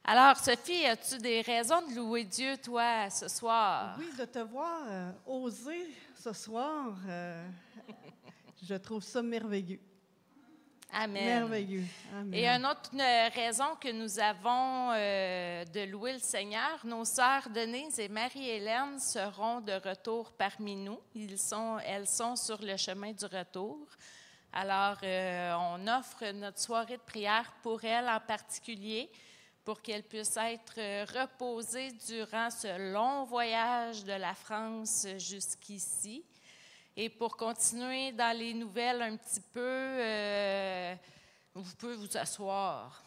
Speaker 3: Alors, Sophie, as-tu des raisons de louer Dieu, toi, ce soir?
Speaker 4: Oui, de te voir oser ce soir, je trouve ça merveilleux.
Speaker 3: Amen.
Speaker 4: Merveilleux. Amen.
Speaker 3: Et une autre raison que nous avons de louer le Seigneur, nos sœurs Denise et Marie-Hélène seront de retour parmi nous. Elles sont sur le chemin du retour. Alors, on offre notre soirée de prière pour elles en particulier, pour qu'elles puissent être reposées durant ce long voyage de la France jusqu'ici. Et pour continuer dans les nouvelles un petit peu, vous pouvez vous asseoir.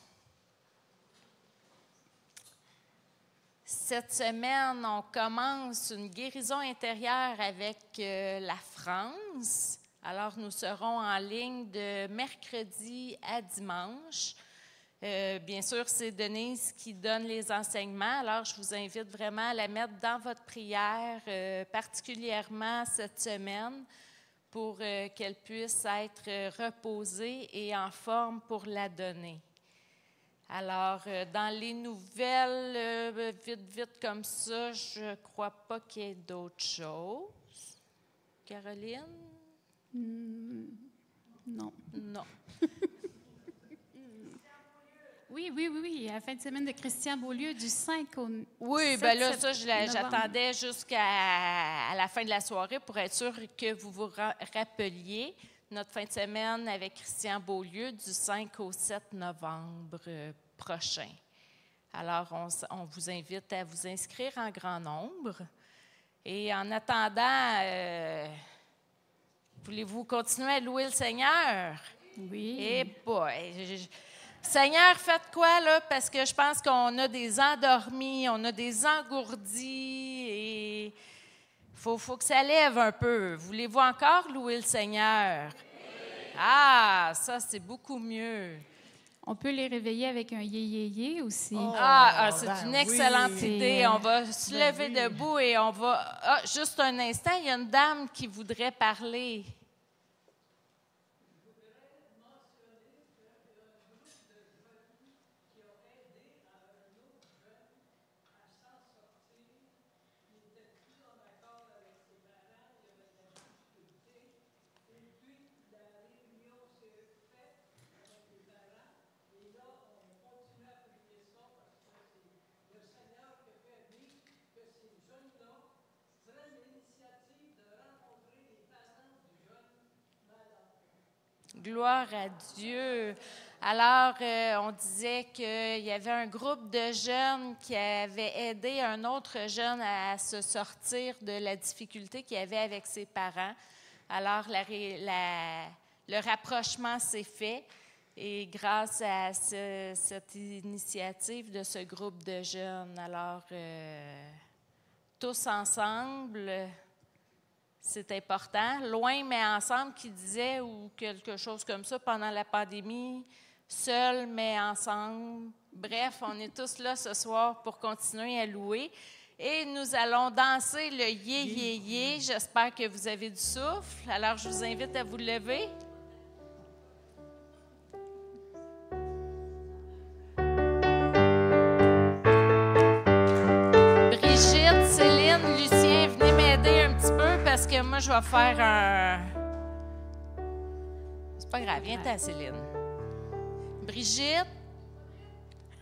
Speaker 3: Cette semaine, on commence une guérison intérieure avec la France. Alors, nous serons en ligne de mercredi à dimanche. Bien sûr, c'est Denise qui donne les enseignements. Alors, je vous invite vraiment à la mettre dans votre prière, particulièrement cette semaine, pour qu'elle puisse être reposée et en forme pour la donner. Alors, dans les nouvelles, vite comme ça, je ne crois pas qu'il y ait d'autres choses. Caroline?
Speaker 2: Non.
Speaker 3: Non.
Speaker 2: Oui. À la fin de semaine de Christian Beaulieu, du 5 au
Speaker 3: Oui,
Speaker 2: 7
Speaker 3: bien là, ça,
Speaker 2: novembre.
Speaker 3: j'attendais jusqu'à la fin de la soirée pour être sûr que vous vous rappeliez notre fin de semaine avec Christian Beaulieu du 5 au 7 novembre prochain. Alors, on vous invite à vous inscrire en grand nombre. Et en attendant, voulez-vous continuer à louer le Seigneur?
Speaker 2: Oui.
Speaker 3: Eh boy! Seigneur, faites quoi, là? Parce que je pense qu'on a des endormis, on a des engourdis et il faut que ça lève un peu. Voulez-vous encore louer le Seigneur? Ah, ça, c'est beaucoup mieux.
Speaker 2: On peut les réveiller avec un yé-yé-yé aussi.
Speaker 4: Oh.
Speaker 3: C'est
Speaker 4: ben
Speaker 3: une excellente
Speaker 4: oui.
Speaker 3: idée. On va se
Speaker 4: Ben
Speaker 3: lever
Speaker 4: oui.
Speaker 3: debout et on va... Ah, juste un instant, il y a une dame qui voudrait parler. Gloire à Dieu. Alors, on disait qu'il y avait un groupe de jeunes qui avait aidé un autre jeune à se sortir de la difficulté qu'il avait avec ses parents. Alors, le rapprochement s'est fait et grâce à cette initiative de ce groupe de jeunes, alors, tous ensemble... C'est important. Loin, mais ensemble, qui disait, ou quelque chose comme ça, pendant la pandémie, seul, mais ensemble. Bref, on est tous là ce soir pour continuer à louer. Et nous allons danser le yé-yé-yé. J'espère que vous avez du souffle. Alors, je vous invite à vous lever. Brigitte, Céline, Lucien, venez m'aider un petit peu parce que moi, je vais faire un... C'est pas grave, viens-t'en, Céline. Brigitte,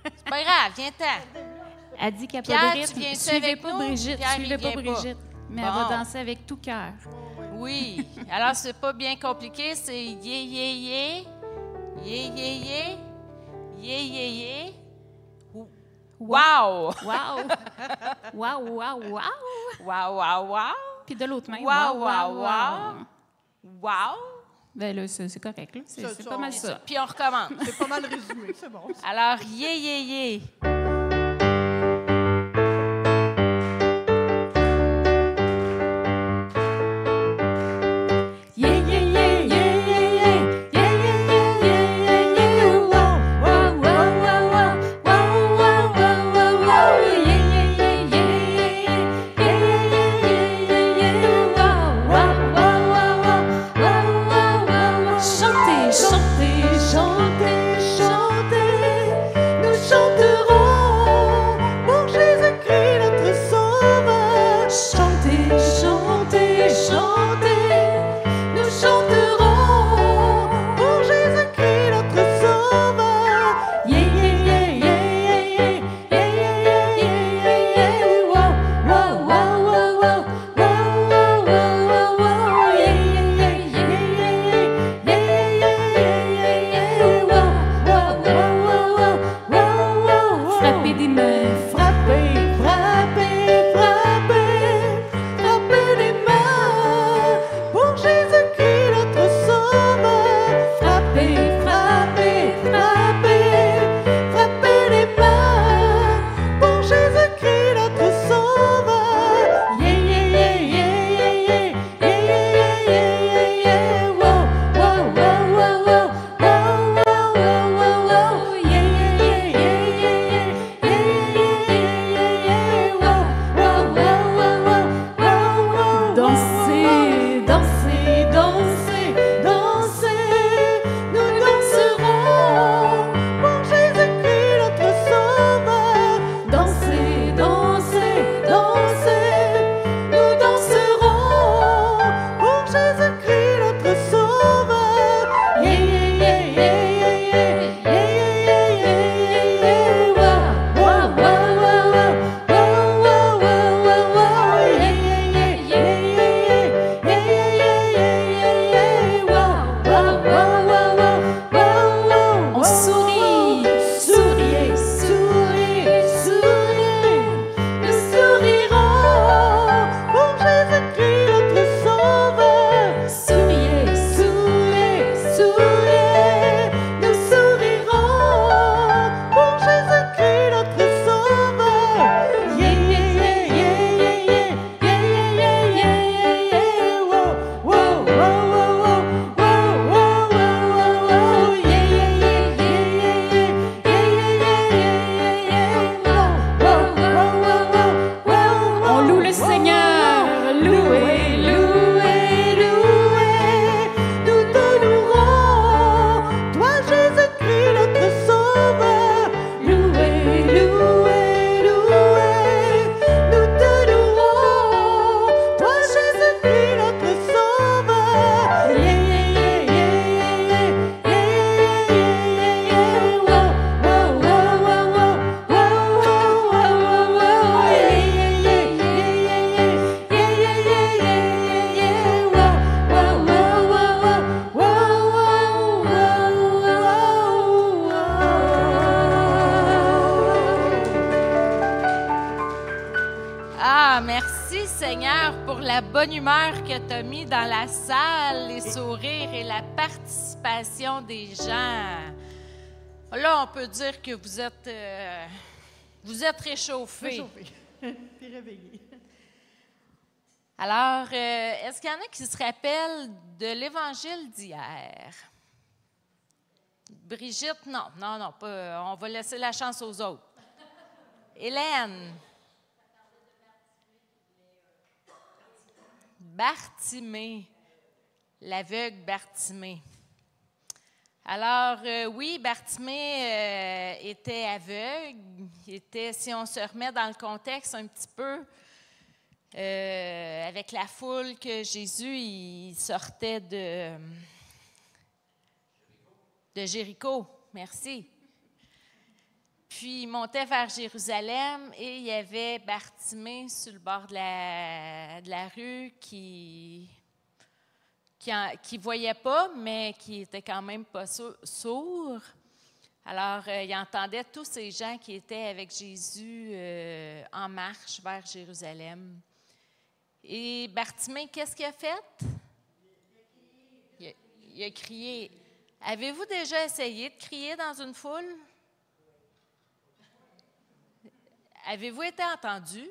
Speaker 3: c'est pas grave, viens-t'en.
Speaker 2: Elle dit qu'il n'y a
Speaker 3: Pierre,
Speaker 2: pas de
Speaker 3: tu
Speaker 2: rythme.
Speaker 3: viens-tu
Speaker 2: Suivez
Speaker 3: avec
Speaker 2: pas
Speaker 3: nous?
Speaker 2: Brigitte.
Speaker 3: Pierre,
Speaker 2: Suivez
Speaker 3: il
Speaker 2: pas
Speaker 3: vient pas.
Speaker 2: Brigitte. Mais elle
Speaker 3: Bon.
Speaker 2: va danser avec tout cœur.
Speaker 3: Oui. Alors, c'est pas bien compliqué, c'est yé-yé-yé, yé-yé-yé, yé-yé-yé. Wow!
Speaker 2: Wow! Wow!
Speaker 3: Wow, wow, wow!
Speaker 2: Puis de l'autre main.
Speaker 3: Wow! Wow!
Speaker 2: Ben là, c'est correct. Là. C'est
Speaker 4: Ça,
Speaker 2: pas mal ça.
Speaker 3: Puis on recommence.
Speaker 4: C'est pas mal résumé, c'est bon.
Speaker 3: Alors, yé-yé-yé.
Speaker 2: Yeah.
Speaker 3: merci Seigneur pour la bonne humeur que tu as mis dans la salle, les sourires et la participation des gens. Là, on peut dire que vous êtes réchauffés.
Speaker 4: Réchauffé. Puis réveillé.
Speaker 3: Alors, est-ce qu'il y en a qui se rappellent de l'Évangile d'hier? Brigitte, non, pas, on va laisser la chance aux autres. Hélène. Bartimée, l'aveugle Bartimée. Alors, oui, Bartimée était aveugle. Si on se remet dans le contexte un petit peu, avec la foule que Jésus il sortait de Jéricho. Merci. Puis il montait vers Jérusalem et il y avait Bartimée sur le bord de la rue qui voyait pas, mais qui était quand même pas sourd. Alors, il entendait tous ces gens qui étaient avec Jésus en marche vers Jérusalem. Et Bartimée, qu'est-ce qu'il a fait? Il a crié. Avez-vous déjà essayé de crier dans une foule? Avez-vous été entendu?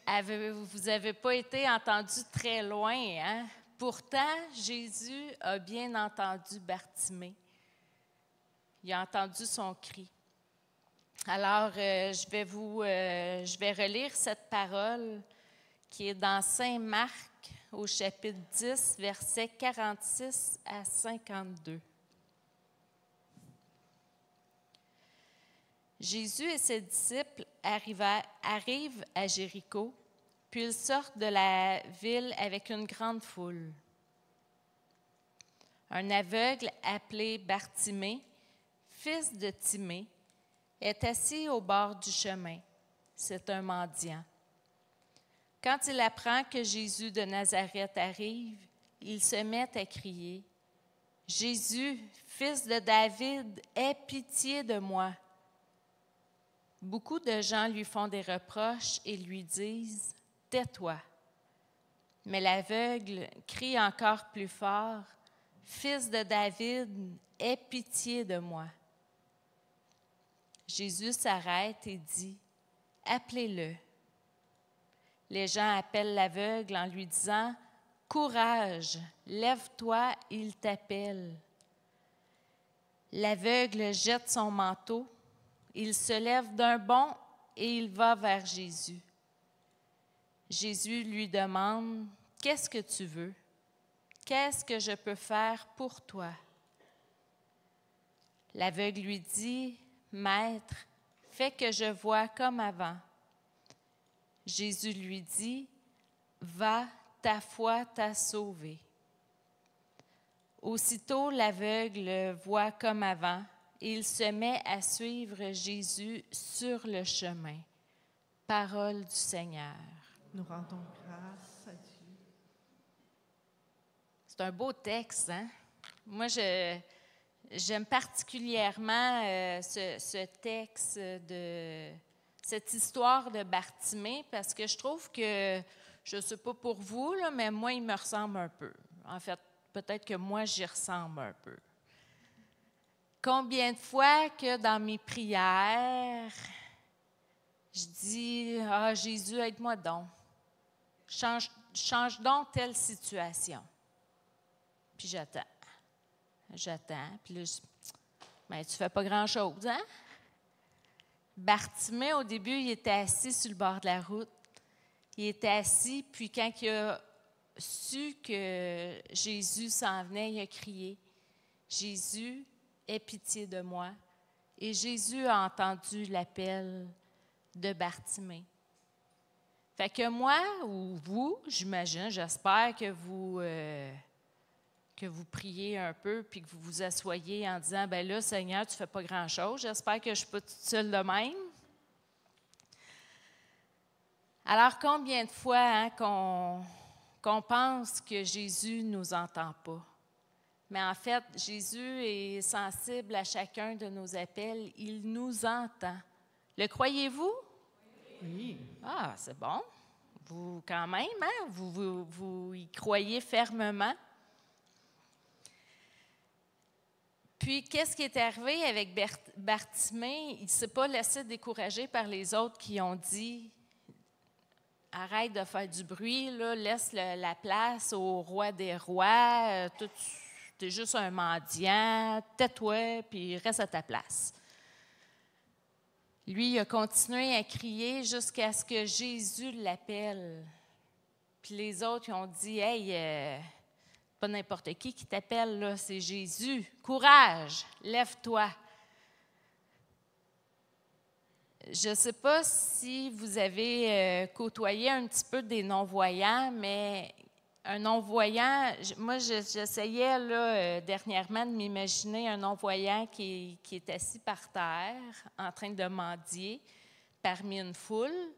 Speaker 3: Vous n'avez pas été entendu très loin, hein? Pourtant, Jésus a bien entendu Bartimée. Il a entendu son cri. Alors, je vais relire cette parole qui est dans Saint Marc au chapitre 10, versets 46 à 52. Jésus et ses disciples arrivent à Jéricho, puis ils sortent de la ville avec une grande foule. Un aveugle appelé Bartimée, fils de Timée, est assis au bord du chemin. C'est un mendiant. Quand il apprend que Jésus de Nazareth arrive, il se met à crier, « Jésus, fils de David, aie pitié de moi. » Beaucoup de gens lui font des reproches et lui disent, « Tais-toi. » Mais l'aveugle crie encore plus fort, « Fils de David, aie pitié de moi. » Jésus s'arrête et dit, « Appelez-le. » Les gens appellent l'aveugle en lui disant, « Courage, lève-toi, il t'appelle. » L'aveugle jette son manteau, il se lève d'un bond et il va vers Jésus. Jésus lui demande, « Qu'est-ce que tu veux? Qu'est-ce que je peux faire pour toi? » L'aveugle lui dit, « Maître, fais que je voie comme avant. » Jésus lui dit, « Va, ta foi t'a sauvé. » Aussitôt, l'aveugle voit comme avant et il se met à suivre Jésus sur le chemin. Parole du Seigneur.
Speaker 4: Nous rendons grâce à Dieu.
Speaker 3: C'est un beau texte, hein? Moi, j'aime particulièrement ce texte de cette histoire de Bartimée parce que je trouve que, je ne sais pas pour vous, là, mais moi, il me ressemble un peu. En fait, peut-être que moi, j'y ressemble un peu. Combien de fois que dans mes prières, je dis « Ah, Jésus, aide-moi donc. Change donc telle situation. » Puis j'attends. Puis là, mais tu ne fais pas grand-chose, hein? Bartimée, au début, il était assis sur le bord de la route. Il était assis, puis quand il a su que Jésus s'en venait, il a crié, « Jésus, aie pitié de moi. » Et Jésus a entendu l'appel de Bartimée. Fait que moi, ou vous, j'imagine, j'espère que vous priez un peu puis que vous vous asseyez en disant, « Ben là, Seigneur, tu ne fais pas grand-chose. J'espère que je ne suis pas toute seule de même. » Alors, combien de fois hein, qu'on pense que Jésus ne nous entend pas? Mais en fait, Jésus est sensible à chacun de nos appels. Il nous entend. Le croyez-vous? Ah, c'est bon. Vous, quand même, hein? Vous y croyez fermement. Puis, qu'est-ce qui est arrivé avec Bartimée? Il ne s'est pas laissé décourager par les autres qui ont dit « Arrête de faire du bruit, là, laisse la place au roi des rois, tu es juste un mendiant, tais-toi, puis reste à ta place. » Lui, il a continué à crier jusqu'à ce que Jésus l'appelle. Puis les autres, ils ont dit « Hey, pas n'importe qui t'appelle, là, c'est Jésus. Courage, lève-toi. » Je ne sais pas si vous avez côtoyé un petit peu des non-voyants, mais un non-voyant, moi, j'essayais là, dernièrement de m'imaginer un non-voyant qui est assis par terre, en train de mendier, parmi une foule.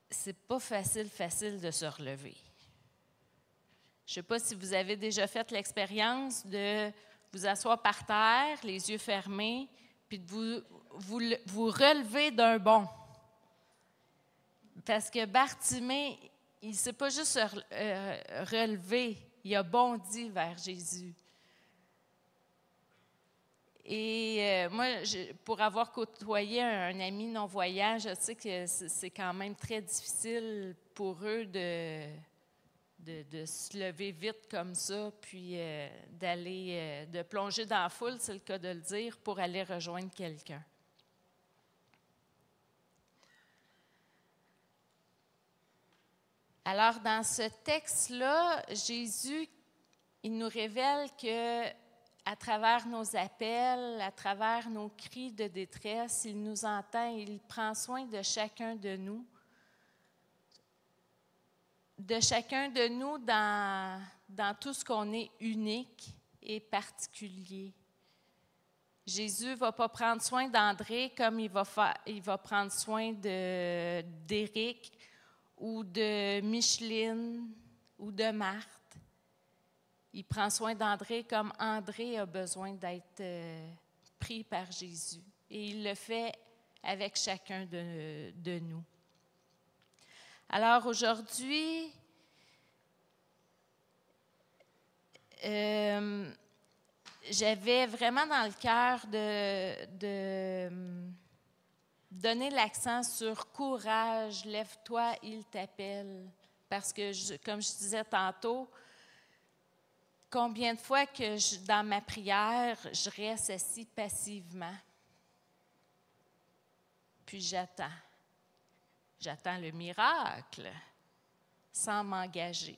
Speaker 3: C'est pas facile de se relever. Je ne sais pas si vous avez déjà fait l'expérience de vous asseoir par terre, les yeux fermés, puis de vous relever d'un bond. Parce que Bartimée, il ne s'est pas juste relevé, il a bondi vers Jésus. Et moi, pour avoir côtoyé un ami non-voyant, je sais que c'est quand même très difficile pour eux de se lever vite comme ça, puis de plonger dans la foule, c'est le cas de le dire, pour aller rejoindre quelqu'un. Alors, dans ce texte-là, Jésus, il nous révèle que à travers nos appels, à travers nos cris de détresse, il nous entend et il prend soin de chacun de nous. De chacun de nous dans tout ce qu'on est unique et particulier. Jésus ne va pas prendre soin d'André comme il va prendre soin d'Éric ou de Micheline ou de Marthe. Il prend soin d'André comme André a besoin d'être pris par Jésus. Et il le fait avec chacun de nous. Alors aujourd'hui, j'avais vraiment dans le cœur de donner l'accent sur courage, lève-toi, il t'appelle. Parce que, comme je disais tantôt, combien de fois que dans ma prière, je reste assis passivement, puis j'attends. J'attends le miracle sans m'engager.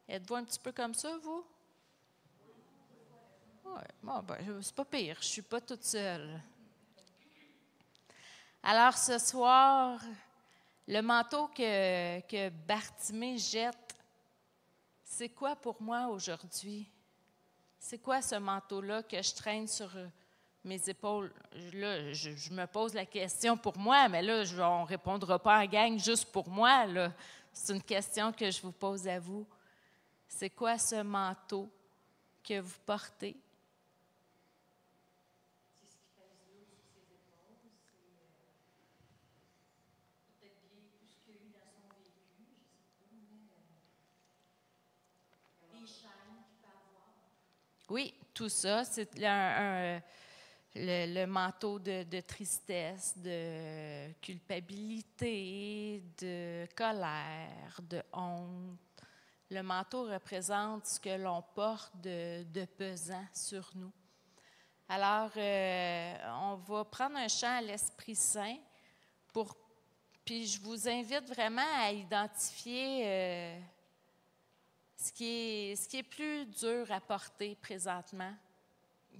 Speaker 3: Êtes-vous un petit peu comme ça, vous? Oui, bon, c'est pas pire, je ne suis pas toute seule. Alors ce soir, le manteau que Bartimée jette, c'est quoi pour moi aujourd'hui? C'est quoi ce manteau-là que je traîne sur mes épaules? Là, je me pose la question pour moi, mais là, on ne répondra pas en gang juste pour moi. Là. C'est une question que je vous pose à vous. C'est quoi ce manteau que vous portez? C'est ce qui pèse l'eau sur ses épaules. C'est peut-être bien tout ce qu'il y a eu dans son vécu, je ne sais pas, mais des chaînes qu'il peut avoir. Oui, tout ça, c'est le manteau de tristesse, de culpabilité, de colère, de honte. Le manteau représente ce que l'on porte de pesant sur nous. Alors, on va prendre un chant à l'Esprit Saint puis je vous invite vraiment à identifier ce qui est plus dur à porter présentement.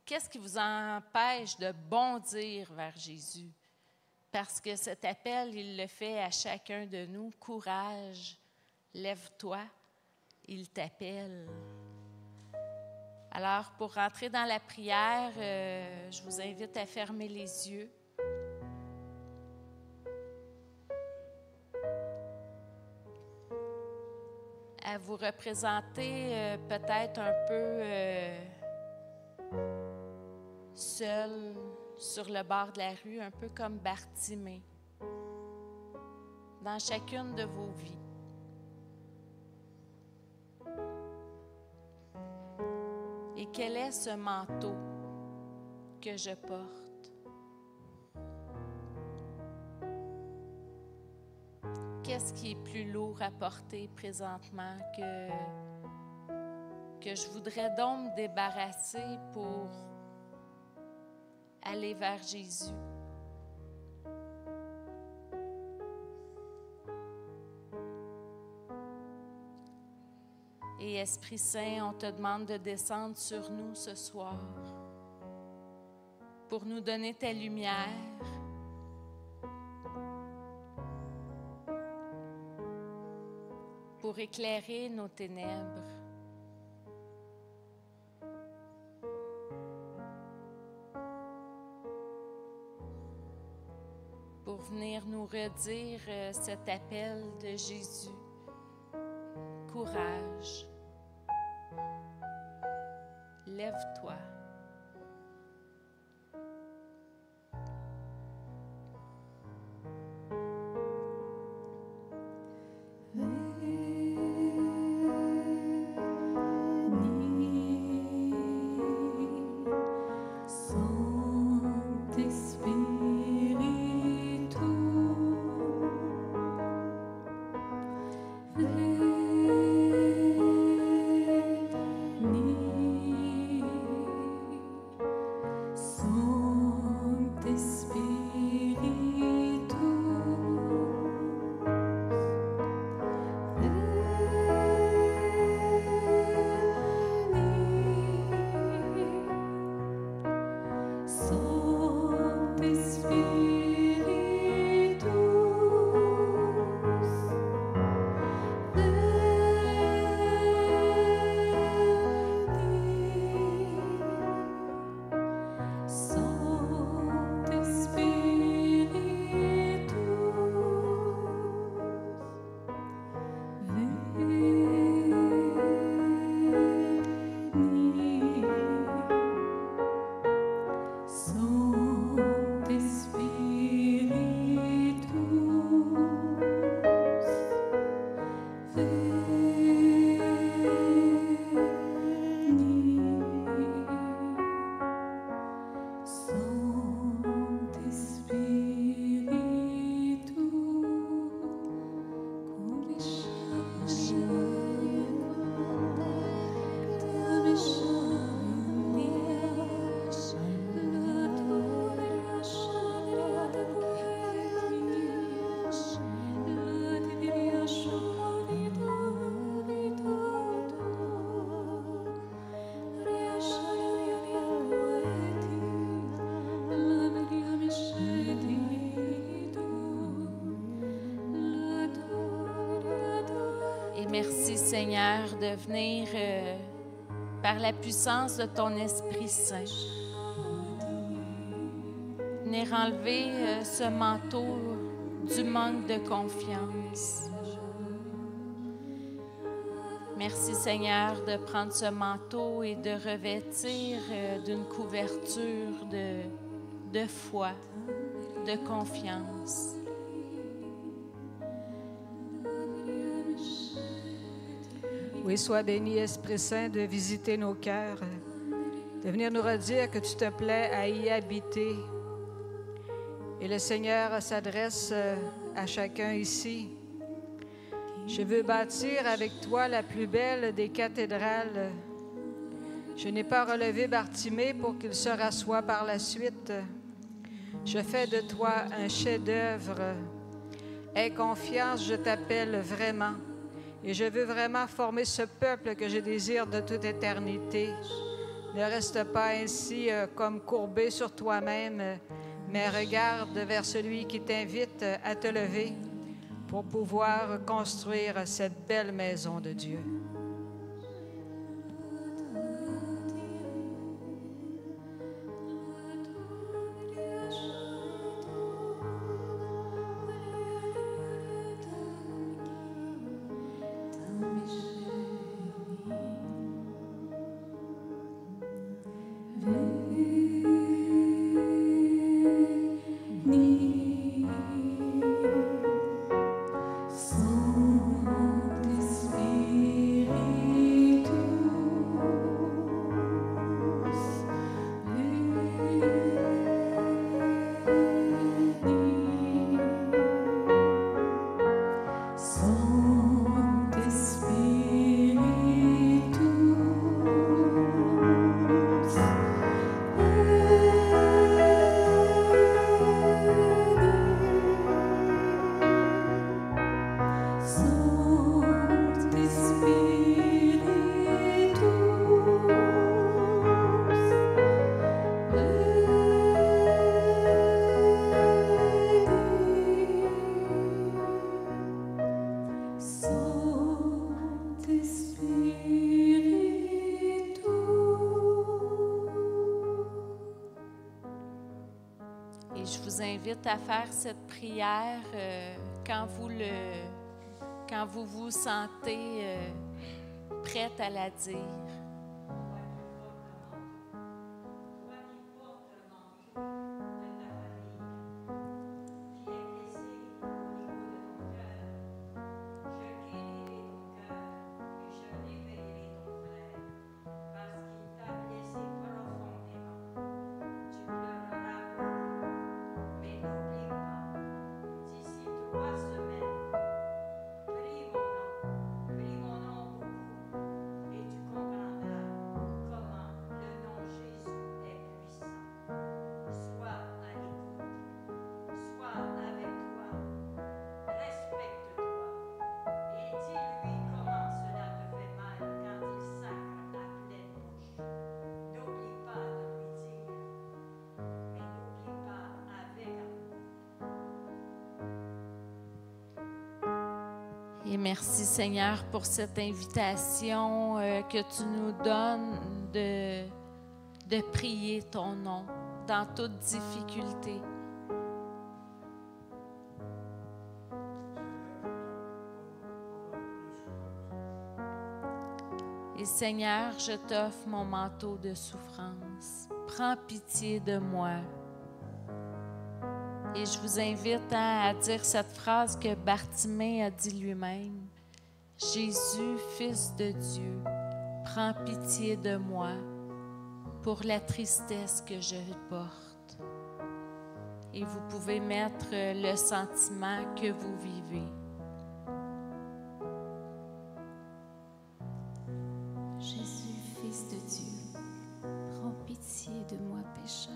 Speaker 3: Qu'est-ce qui vous empêche de bondir vers Jésus? Parce que cet appel, il le fait à chacun de nous. Courage, lève-toi, il t'appelle. Alors, pour rentrer dans la prière, je vous invite à fermer les yeux. À vous représenter peut-être un peu seul sur le bord de la rue, un peu comme Bartimée, dans chacune de vos vies. Et quel est ce manteau que je porte? Qu'est-ce qui est plus lourd à porter présentement que je voudrais donc me débarrasser pour aller vers Jésus? Et Esprit Saint, on te demande de descendre sur nous ce soir pour nous donner ta lumière, pour éclairer nos ténèbres, pour venir nous redire cet appel de Jésus. Courage, lève-toi. Merci Seigneur de venir par la puissance de ton Esprit Saint, venir enlever ce manteau du manque de confiance. Merci Seigneur de prendre ce manteau et de revêtir d'une couverture de foi, de confiance.
Speaker 5: Oui, sois béni, Esprit Saint, de visiter nos cœurs, de venir nous redire que tu te plais à y habiter. Et le Seigneur s'adresse à chacun ici. Je veux bâtir avec toi la plus belle des cathédrales. Je n'ai pas relevé Bartimée pour qu'il se rassoie par la suite. Je fais de toi un chef-d'œuvre. Aie confiance, je t'appelle vraiment. Et je veux vraiment former ce peuple que je désire de toute éternité. Ne reste pas ainsi comme courbé sur toi-même, mais regarde vers celui qui t'invite à te lever pour pouvoir construire cette belle maison de Dieu.
Speaker 3: invite à faire cette prière quand vous vous sentez prête à la dire. Et merci Seigneur pour cette invitation que tu nous donnes de prier ton nom dans toute difficulté. Et Seigneur, je t'offre mon manteau de souffrance. Prends pitié de moi. Et je vous invite à dire cette phrase que Bartimée a dit lui-même. Jésus, Fils de Dieu, prends pitié de moi pour la tristesse que je porte. Et vous pouvez mettre le sentiment que vous vivez.
Speaker 2: Jésus, Fils de Dieu, prends pitié de moi, pécheur.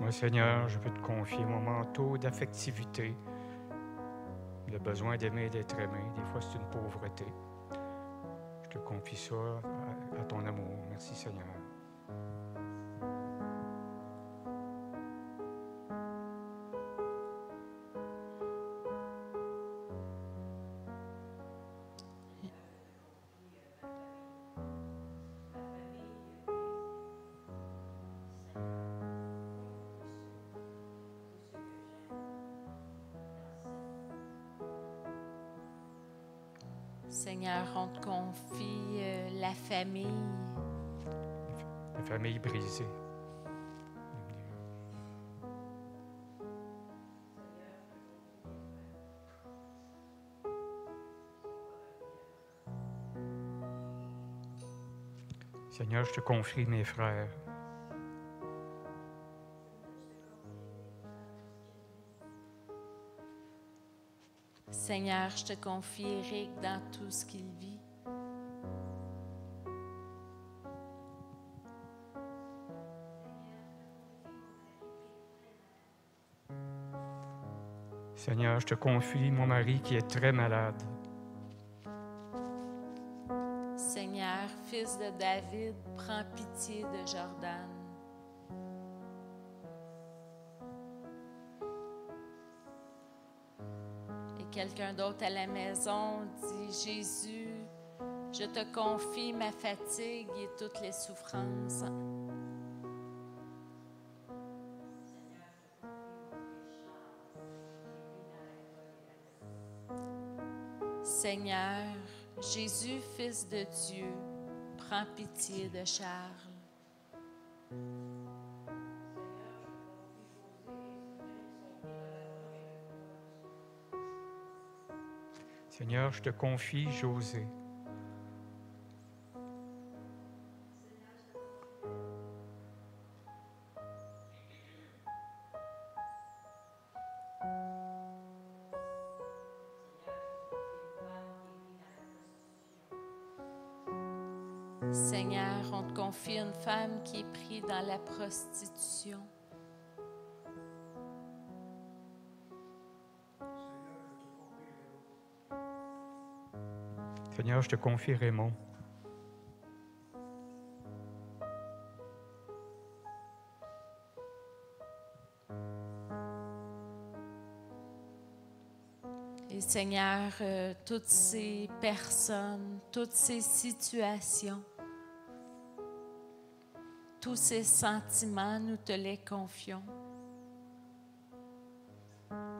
Speaker 6: Moi, Seigneur, je veux te confier mon manteau d'affectivité, le besoin d'aimer et d'être aimé. Des fois, c'est une pauvreté. Je te confie ça à ton amour. Merci, Seigneur.
Speaker 3: Seigneur, on te confie la famille.
Speaker 6: La famille brisée. Seigneur, je te confie mes frères.
Speaker 3: Seigneur, je te confie Éric dans tout ce qu'il vit.
Speaker 6: Seigneur, je te confie mon mari qui est très malade.
Speaker 3: Seigneur, Fils de David, prends pitié de Jordan. Quelqu'un d'autre à la maison dit, Jésus, je te confie ma fatigue et toutes les souffrances. Seigneur, Jésus, Fils de Dieu, prends pitié de Charles.
Speaker 6: Seigneur, je te confie José.
Speaker 3: Seigneur, on te confie une femme qui est prise dans la prostitution.
Speaker 6: Seigneur, je te confie Raymond.
Speaker 3: Et Seigneur, toutes ces personnes, toutes ces situations tous ces sentiments, nous te les confions.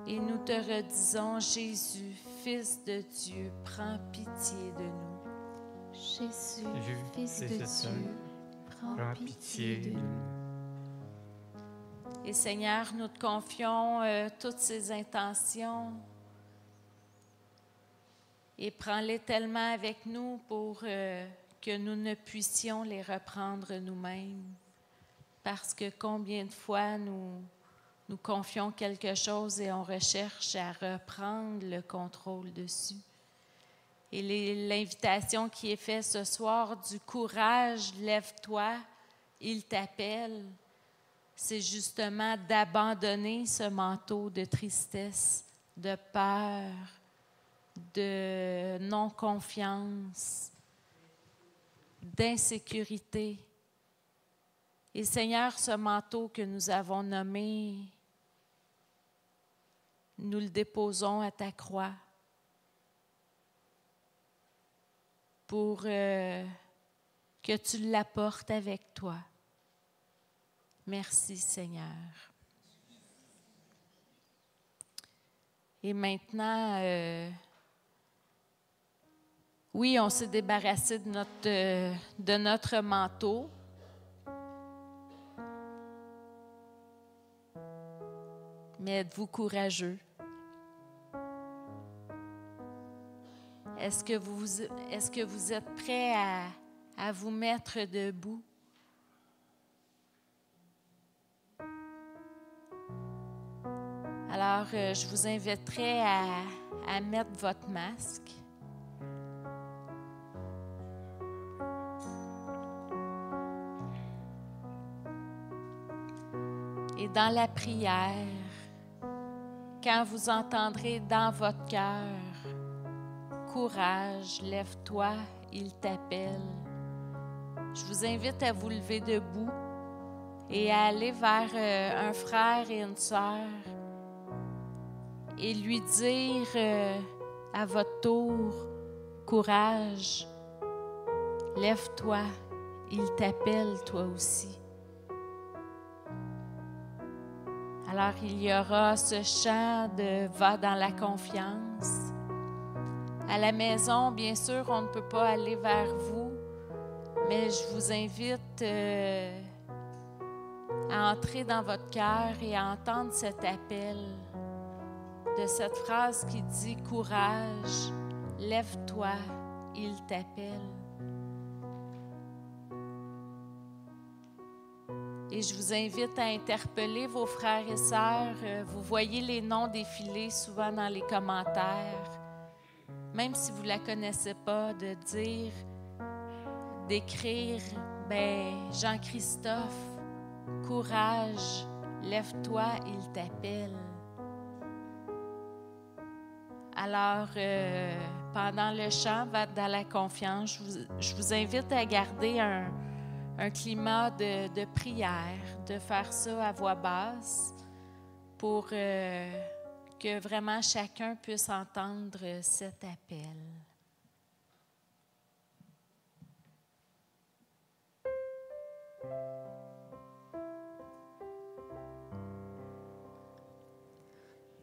Speaker 3: Et nous te redisons, Jésus, Fils de Dieu, prends pitié de nous.
Speaker 2: Jésus, Fils
Speaker 6: Fils
Speaker 2: de
Speaker 6: de
Speaker 2: Dieu,
Speaker 6: Dieu,
Speaker 2: prends pitié de nous.
Speaker 3: Et Seigneur, nous te confions toutes ces intentions et prends-les tellement avec nous pour que nous ne puissions les reprendre nous-mêmes. Parce que combien de fois nous confions quelque chose et on recherche à reprendre le contrôle dessus. Et l'invitation qui est faite ce soir du courage, lève-toi, il t'appelle, c'est justement d'abandonner ce manteau de tristesse, de peur, de non-confiance, d'insécurité. Et Seigneur, ce manteau que nous avons nommé, nous le déposons à ta croix pour que tu l'apportes avec toi. Merci, Seigneur. Et maintenant, oui, on s'est débarrassé de notre manteau. Mais êtes-vous courageux? Est-ce que vous êtes prêts à vous mettre debout? Alors, je vous inviterai à mettre votre masque. Et dans la prière, quand vous entendrez dans votre cœur, courage, lève-toi, il t'appelle. Je vous invite à vous lever debout et à aller vers un frère et une sœur et lui dire à votre tour, courage, lève-toi, il t'appelle toi aussi. Alors il y aura ce chant de « Va dans la confiance ». À la maison, bien sûr, on ne peut pas aller vers vous, mais je vous invite à entrer dans votre cœur et à entendre cet appel de cette phrase qui dit « Courage, lève-toi, il t'appelle ». Et je vous invite à interpeller vos frères et sœurs. Vous voyez les noms défiler souvent dans les commentaires. Même si vous ne la connaissez pas, de dire, d'écrire, Jean-Christophe, courage, lève-toi, il t'appelle. Alors, pendant le chant, va dans la confiance, je vous invite à garder un climat de prière, de faire ça à voix basse pour que vraiment chacun puisse entendre cet appel.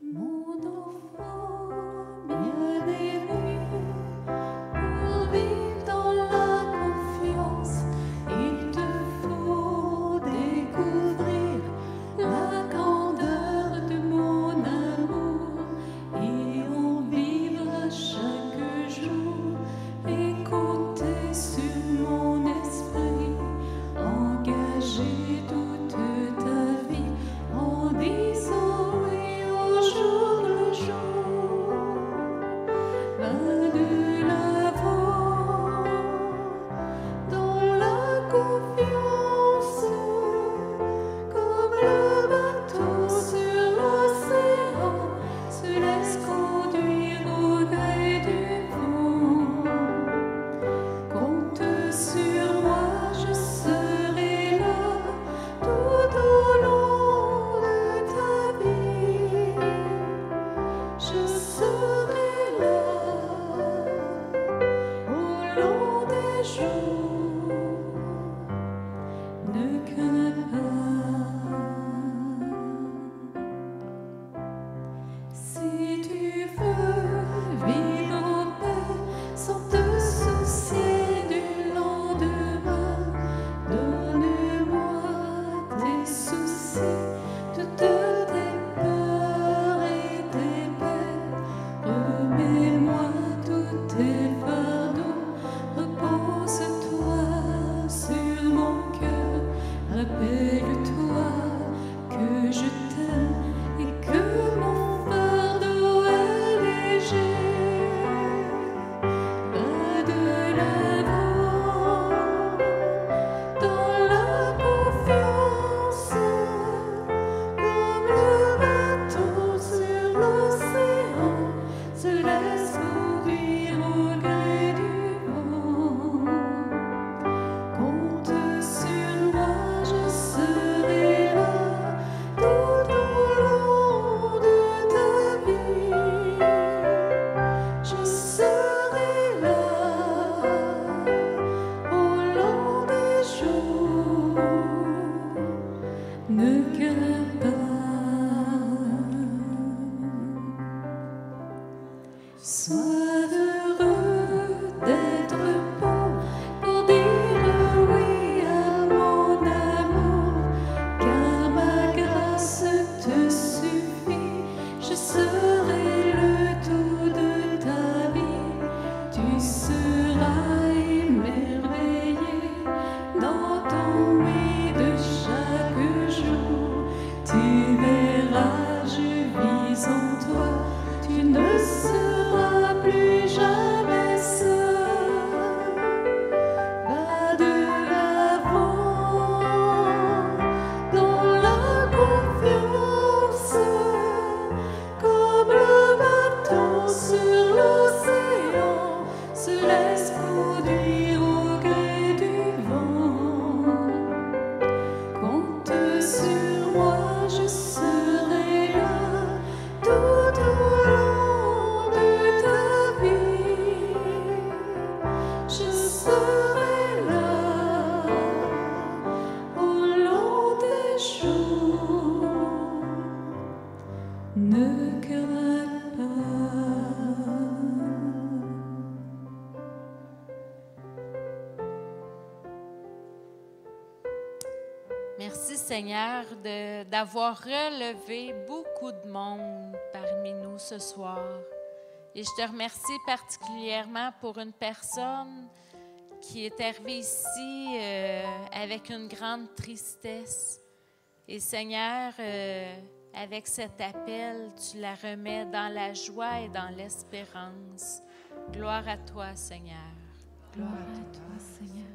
Speaker 1: Mon enfant bien-aimé, pour vivre dans la confiance, il te faut découvrir la grandeur de mon amour et en vivre chaque
Speaker 3: Merci Seigneur d'avoir relevé beaucoup de monde parmi nous ce soir. Et je te remercie particulièrement pour une personne qui est arrivée ici avec une grande tristesse. Et Seigneur, avec cet appel, tu la remets dans la joie et dans l'espérance. Gloire à toi, Seigneur.
Speaker 2: Gloire à toi, Seigneur.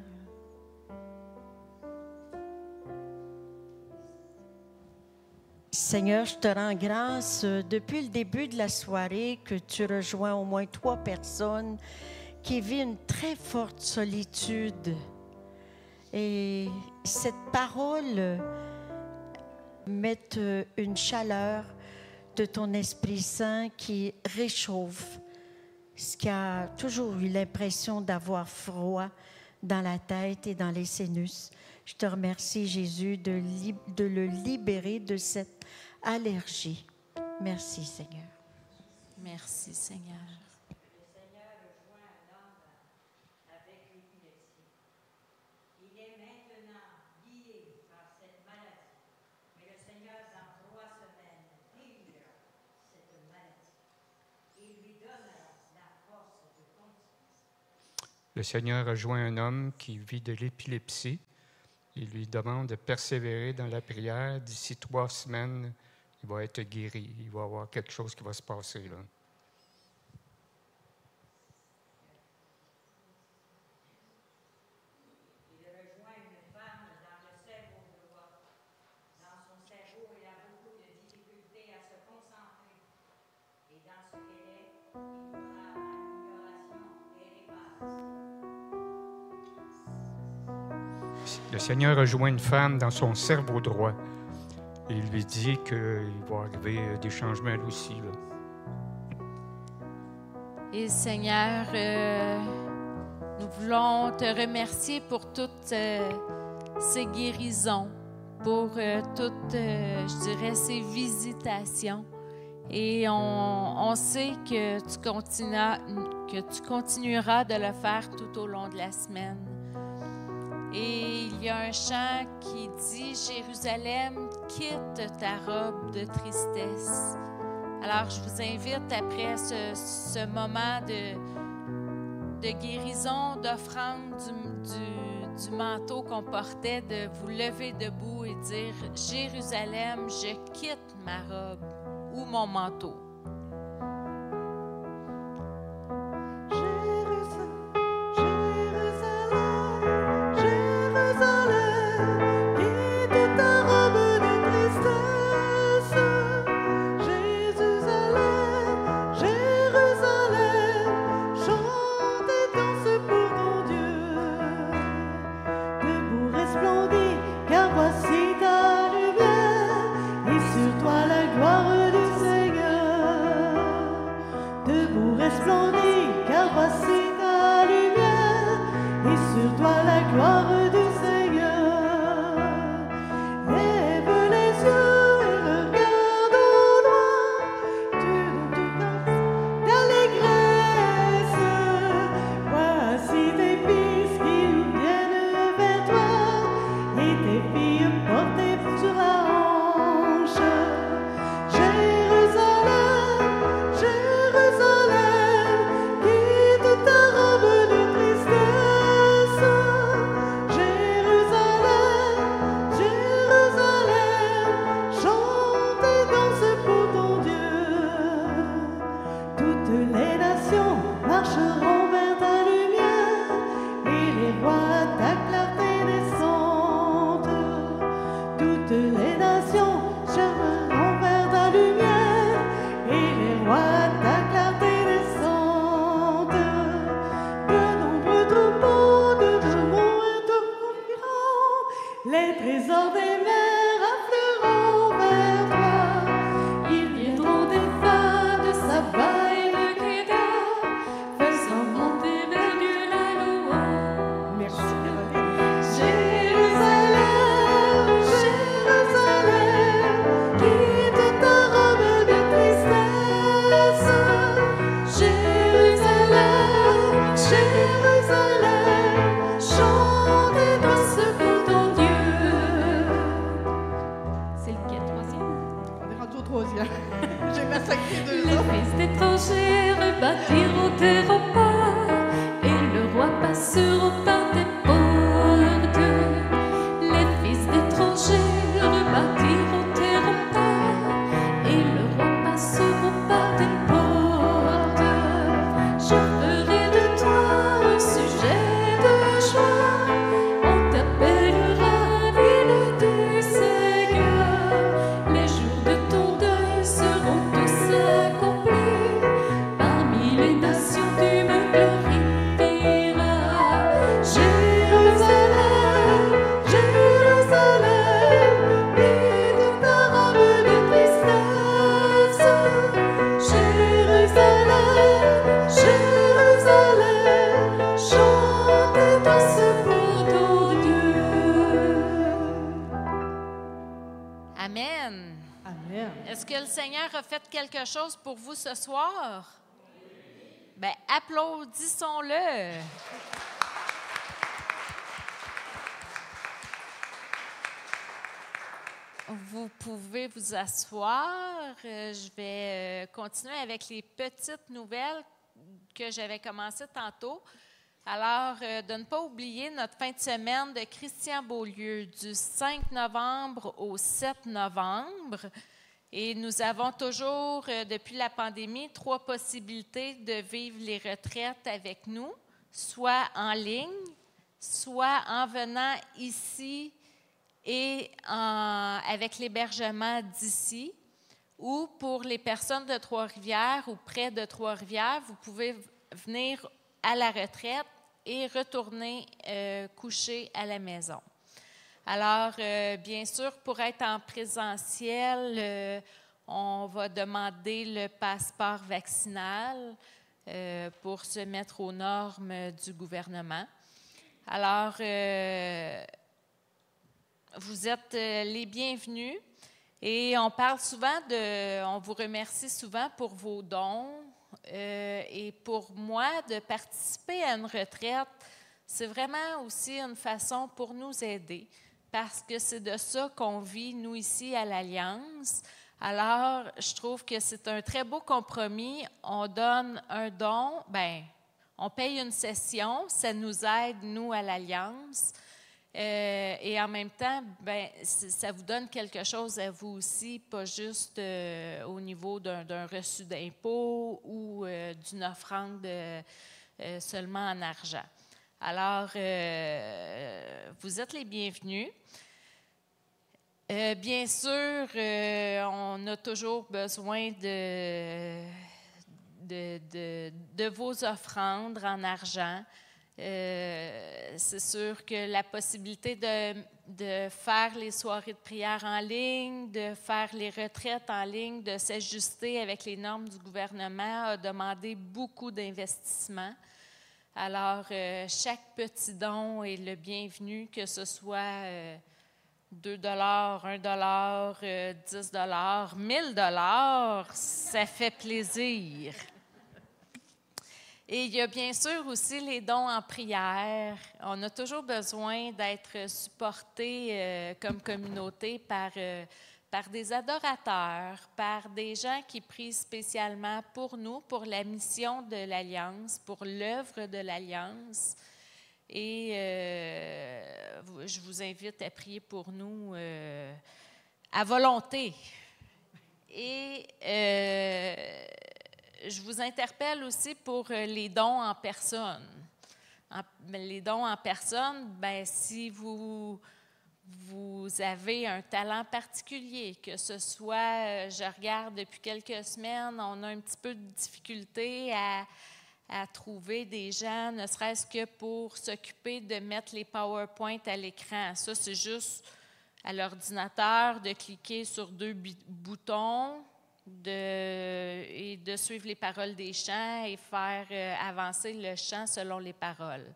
Speaker 7: Seigneur, je te rends grâce depuis le début de la soirée que tu rejoins au moins 3 personnes qui vivent une très forte solitude. Et cette parole met une chaleur de ton Esprit Saint qui réchauffe ce qui a toujours eu l'impression d'avoir froid dans la tête et dans les sinus. Je te remercie, Jésus, de le libérer de cette allergie. Merci, Seigneur.
Speaker 3: Merci, Seigneur.
Speaker 7: Le Seigneur rejoint un homme avec l'épilepsie. Il est maintenant lié par cette maladie. Mais le Seigneur, dans 3 semaines, guérira cette maladie. Il lui donnera la force de continuer.
Speaker 6: Le Seigneur rejoint un homme qui vit de l'épilepsie. Il lui demande de persévérer dans la prière. D'ici 3 semaines, il va être guéri. Il va y avoir quelque chose qui va se passer là.
Speaker 7: Il rejoint une femme dans le cerveau droit. Dans son cerveau, il a beaucoup de difficultés à se concentrer. Et dans ce qu'elle est, il y aura amélioration et réparation.
Speaker 6: Le Seigneur rejoint une femme dans son cerveau droit. Et il lui dit qu'il va arriver des changements là aussi. Là.
Speaker 3: Et Seigneur, nous voulons te remercier pour toutes ces guérisons, pour toutes, je dirais, ces visitations. Et on sait que tu continueras de le faire tout au long de la semaine. Et il y a un chant qui dit « Jérusalem, quitte ta robe de tristesse ». Alors, je vous invite, après ce moment de guérison, d'offrande du manteau qu'on portait, de vous lever debout et dire « Jérusalem, je quitte ma robe ou mon manteau ».
Speaker 1: Jérusalem,
Speaker 4: Ça crie deux
Speaker 1: Les
Speaker 4: autres.
Speaker 1: fils d'étrangers rebâtiront tes remparts, et le roi passeront par tes portes. Les fils d'étrangers rebâtiront tes remparts, et le roi passeront par tes portes. Je ferai de toi un sujet de joie, on t'appellera ville du Seigneur. Les jours de ton deuil seront tous accomplis, parmi les nations tu me glorifieras. Jérusalem, Jérusalem, vide de ta robe de tristesse. Jérusalem, Jérusalem, chantez tous pour ton Dieu.
Speaker 3: Amen.
Speaker 4: Amen.
Speaker 3: Est-ce que le Seigneur a fait quelque chose pour vous ce soir? Bien, applaudissons-le. Vous pouvez vous asseoir. Je vais continuer avec les petites nouvelles que j'avais commencé tantôt. Alors, de ne pas oublier notre fin de semaine de Christian Beaulieu du 5 novembre au 7 novembre. Et nous avons toujours, depuis la pandémie, 3 possibilités de vivre les retraites avec nous, soit en ligne, soit en venant ici et avec l'hébergement d'ici, ou pour les personnes de Trois-Rivières ou près de Trois-Rivières, vous pouvez venir à la retraite et retourner coucher à la maison. Alors, bien sûr, pour être en présentiel, on va demander le passeport vaccinal pour se mettre aux normes du gouvernement. Alors, vous êtes les bienvenus et on parle souvent on vous remercie souvent pour vos dons et pour moi, de participer à une retraite, c'est vraiment aussi une façon pour nous aider parce que c'est de ça qu'on vit, nous, ici, à l'Alliance. Alors, je trouve que c'est un très beau compromis. On donne un don, bien, on paye une session, ça nous aide, nous, à l'Alliance. Et en même temps, bien, ça vous donne quelque chose à vous aussi, pas juste au niveau d'un reçu d'impôt ou d'une offrande seulement en argent. Alors, vous êtes les bienvenus. Bien sûr, on a toujours besoin de vos offrandes en argent. C'est sûr que la possibilité de faire les soirées de prière en ligne, de faire les retraites en ligne, de s'ajuster avec les normes du gouvernement a demandé beaucoup d'investissement. Alors, chaque petit don est le bienvenu, que ce soit 2 $, 1 $, 10 $, 1000 $, ça fait plaisir. Et il y a bien sûr aussi les dons en prière. On a toujours besoin d'être supportés comme communauté par des adorateurs, par des gens qui prient spécialement pour nous, pour la mission de l'Alliance, pour l'œuvre de l'Alliance. Et je vous invite à prier pour nous à volonté. Et je vous interpelle aussi pour les dons en personne. Les dons en personne, bien, si vous avez un talent particulier, que ce soit, je regarde depuis quelques semaines, on a un petit peu de difficulté à trouver des gens, ne serait-ce que pour s'occuper de mettre les PowerPoint à l'écran. Ça, c'est juste à l'ordinateur de cliquer sur 2 boutons et de suivre les paroles des chants et faire avancer le chant selon les paroles.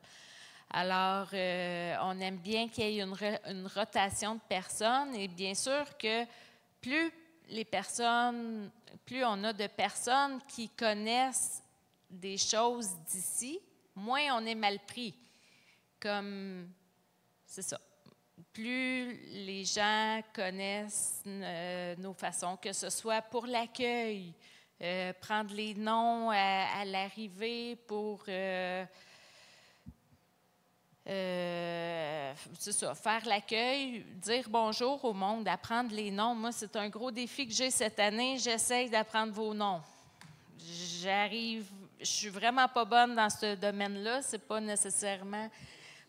Speaker 3: Alors, on aime bien qu'il y ait une rotation de personnes et bien sûr que plus on a de personnes qui connaissent des choses d'ici, moins on est mal pris. Comme, c'est ça. Plus les gens connaissent nos façons, que ce soit pour l'accueil, prendre les noms à l'arrivée pour c'est ça, faire l'accueil, dire bonjour au monde, apprendre les noms. Moi, c'est un gros défi que j'ai cette année. J'essaye d'apprendre vos noms. Je suis vraiment pas bonne dans ce domaine-là. C'est pas nécessairement...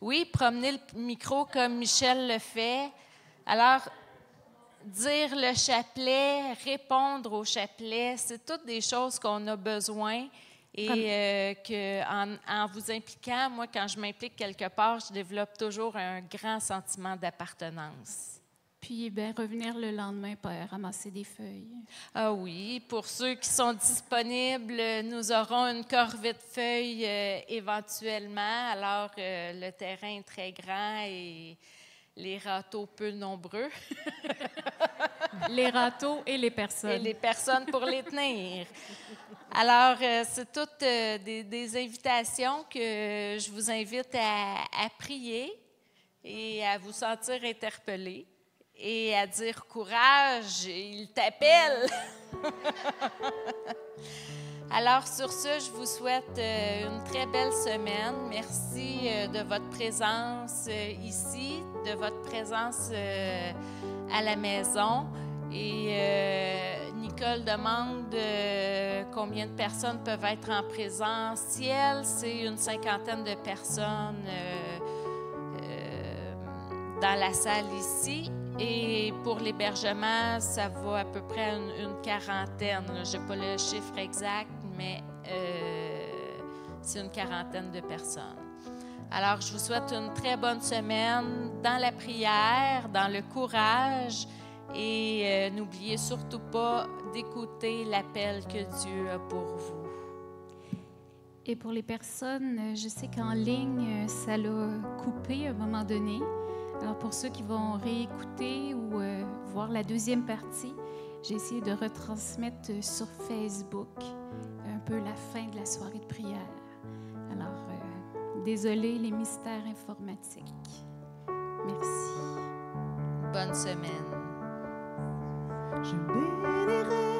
Speaker 3: Oui, promener le micro comme Michel le fait. Alors, dire le chapelet, répondre au chapelet, c'est toutes des choses qu'on a besoin. Et en vous impliquant, moi, quand je m'implique quelque part, je développe toujours un grand sentiment d'appartenance.
Speaker 2: Puis, revenir le lendemain pour ramasser des feuilles.
Speaker 3: Ah oui, pour ceux qui sont disponibles, nous aurons une corvée de feuilles éventuellement. Alors, le terrain est très grand et les râteaux peu nombreux.
Speaker 2: Les râteaux et les personnes.
Speaker 3: Et les personnes pour les tenir. Alors, c'est toutes des invitations que je vous invite à prier et à vous sentir interpellés et à dire « Courage, il t'appelle! » Alors, sur ce, je vous souhaite une très belle semaine. Merci de votre présence ici, de votre présence à la maison. Et Nicole demande combien de personnes peuvent être en présentiel. C'est une 50aine de personnes dans la salle ici. Et pour l'hébergement, ça va à peu près une quarantaine. Je n'ai pas le chiffre exact, mais c'est une quarantaine de personnes. Alors, je vous souhaite une très bonne semaine dans la prière, dans le courage. Et n'oubliez surtout pas d'écouter l'appel que Dieu a pour vous.
Speaker 2: Et pour les personnes, je sais qu'en ligne, ça l'a coupé à un moment donné. Alors pour ceux qui vont réécouter ou voir la deuxième partie, j'ai essayé de retransmettre sur Facebook un peu la fin de la soirée de prière. Alors, désolé les mystères informatiques. Merci.
Speaker 3: Bonne semaine.
Speaker 1: Je bénirai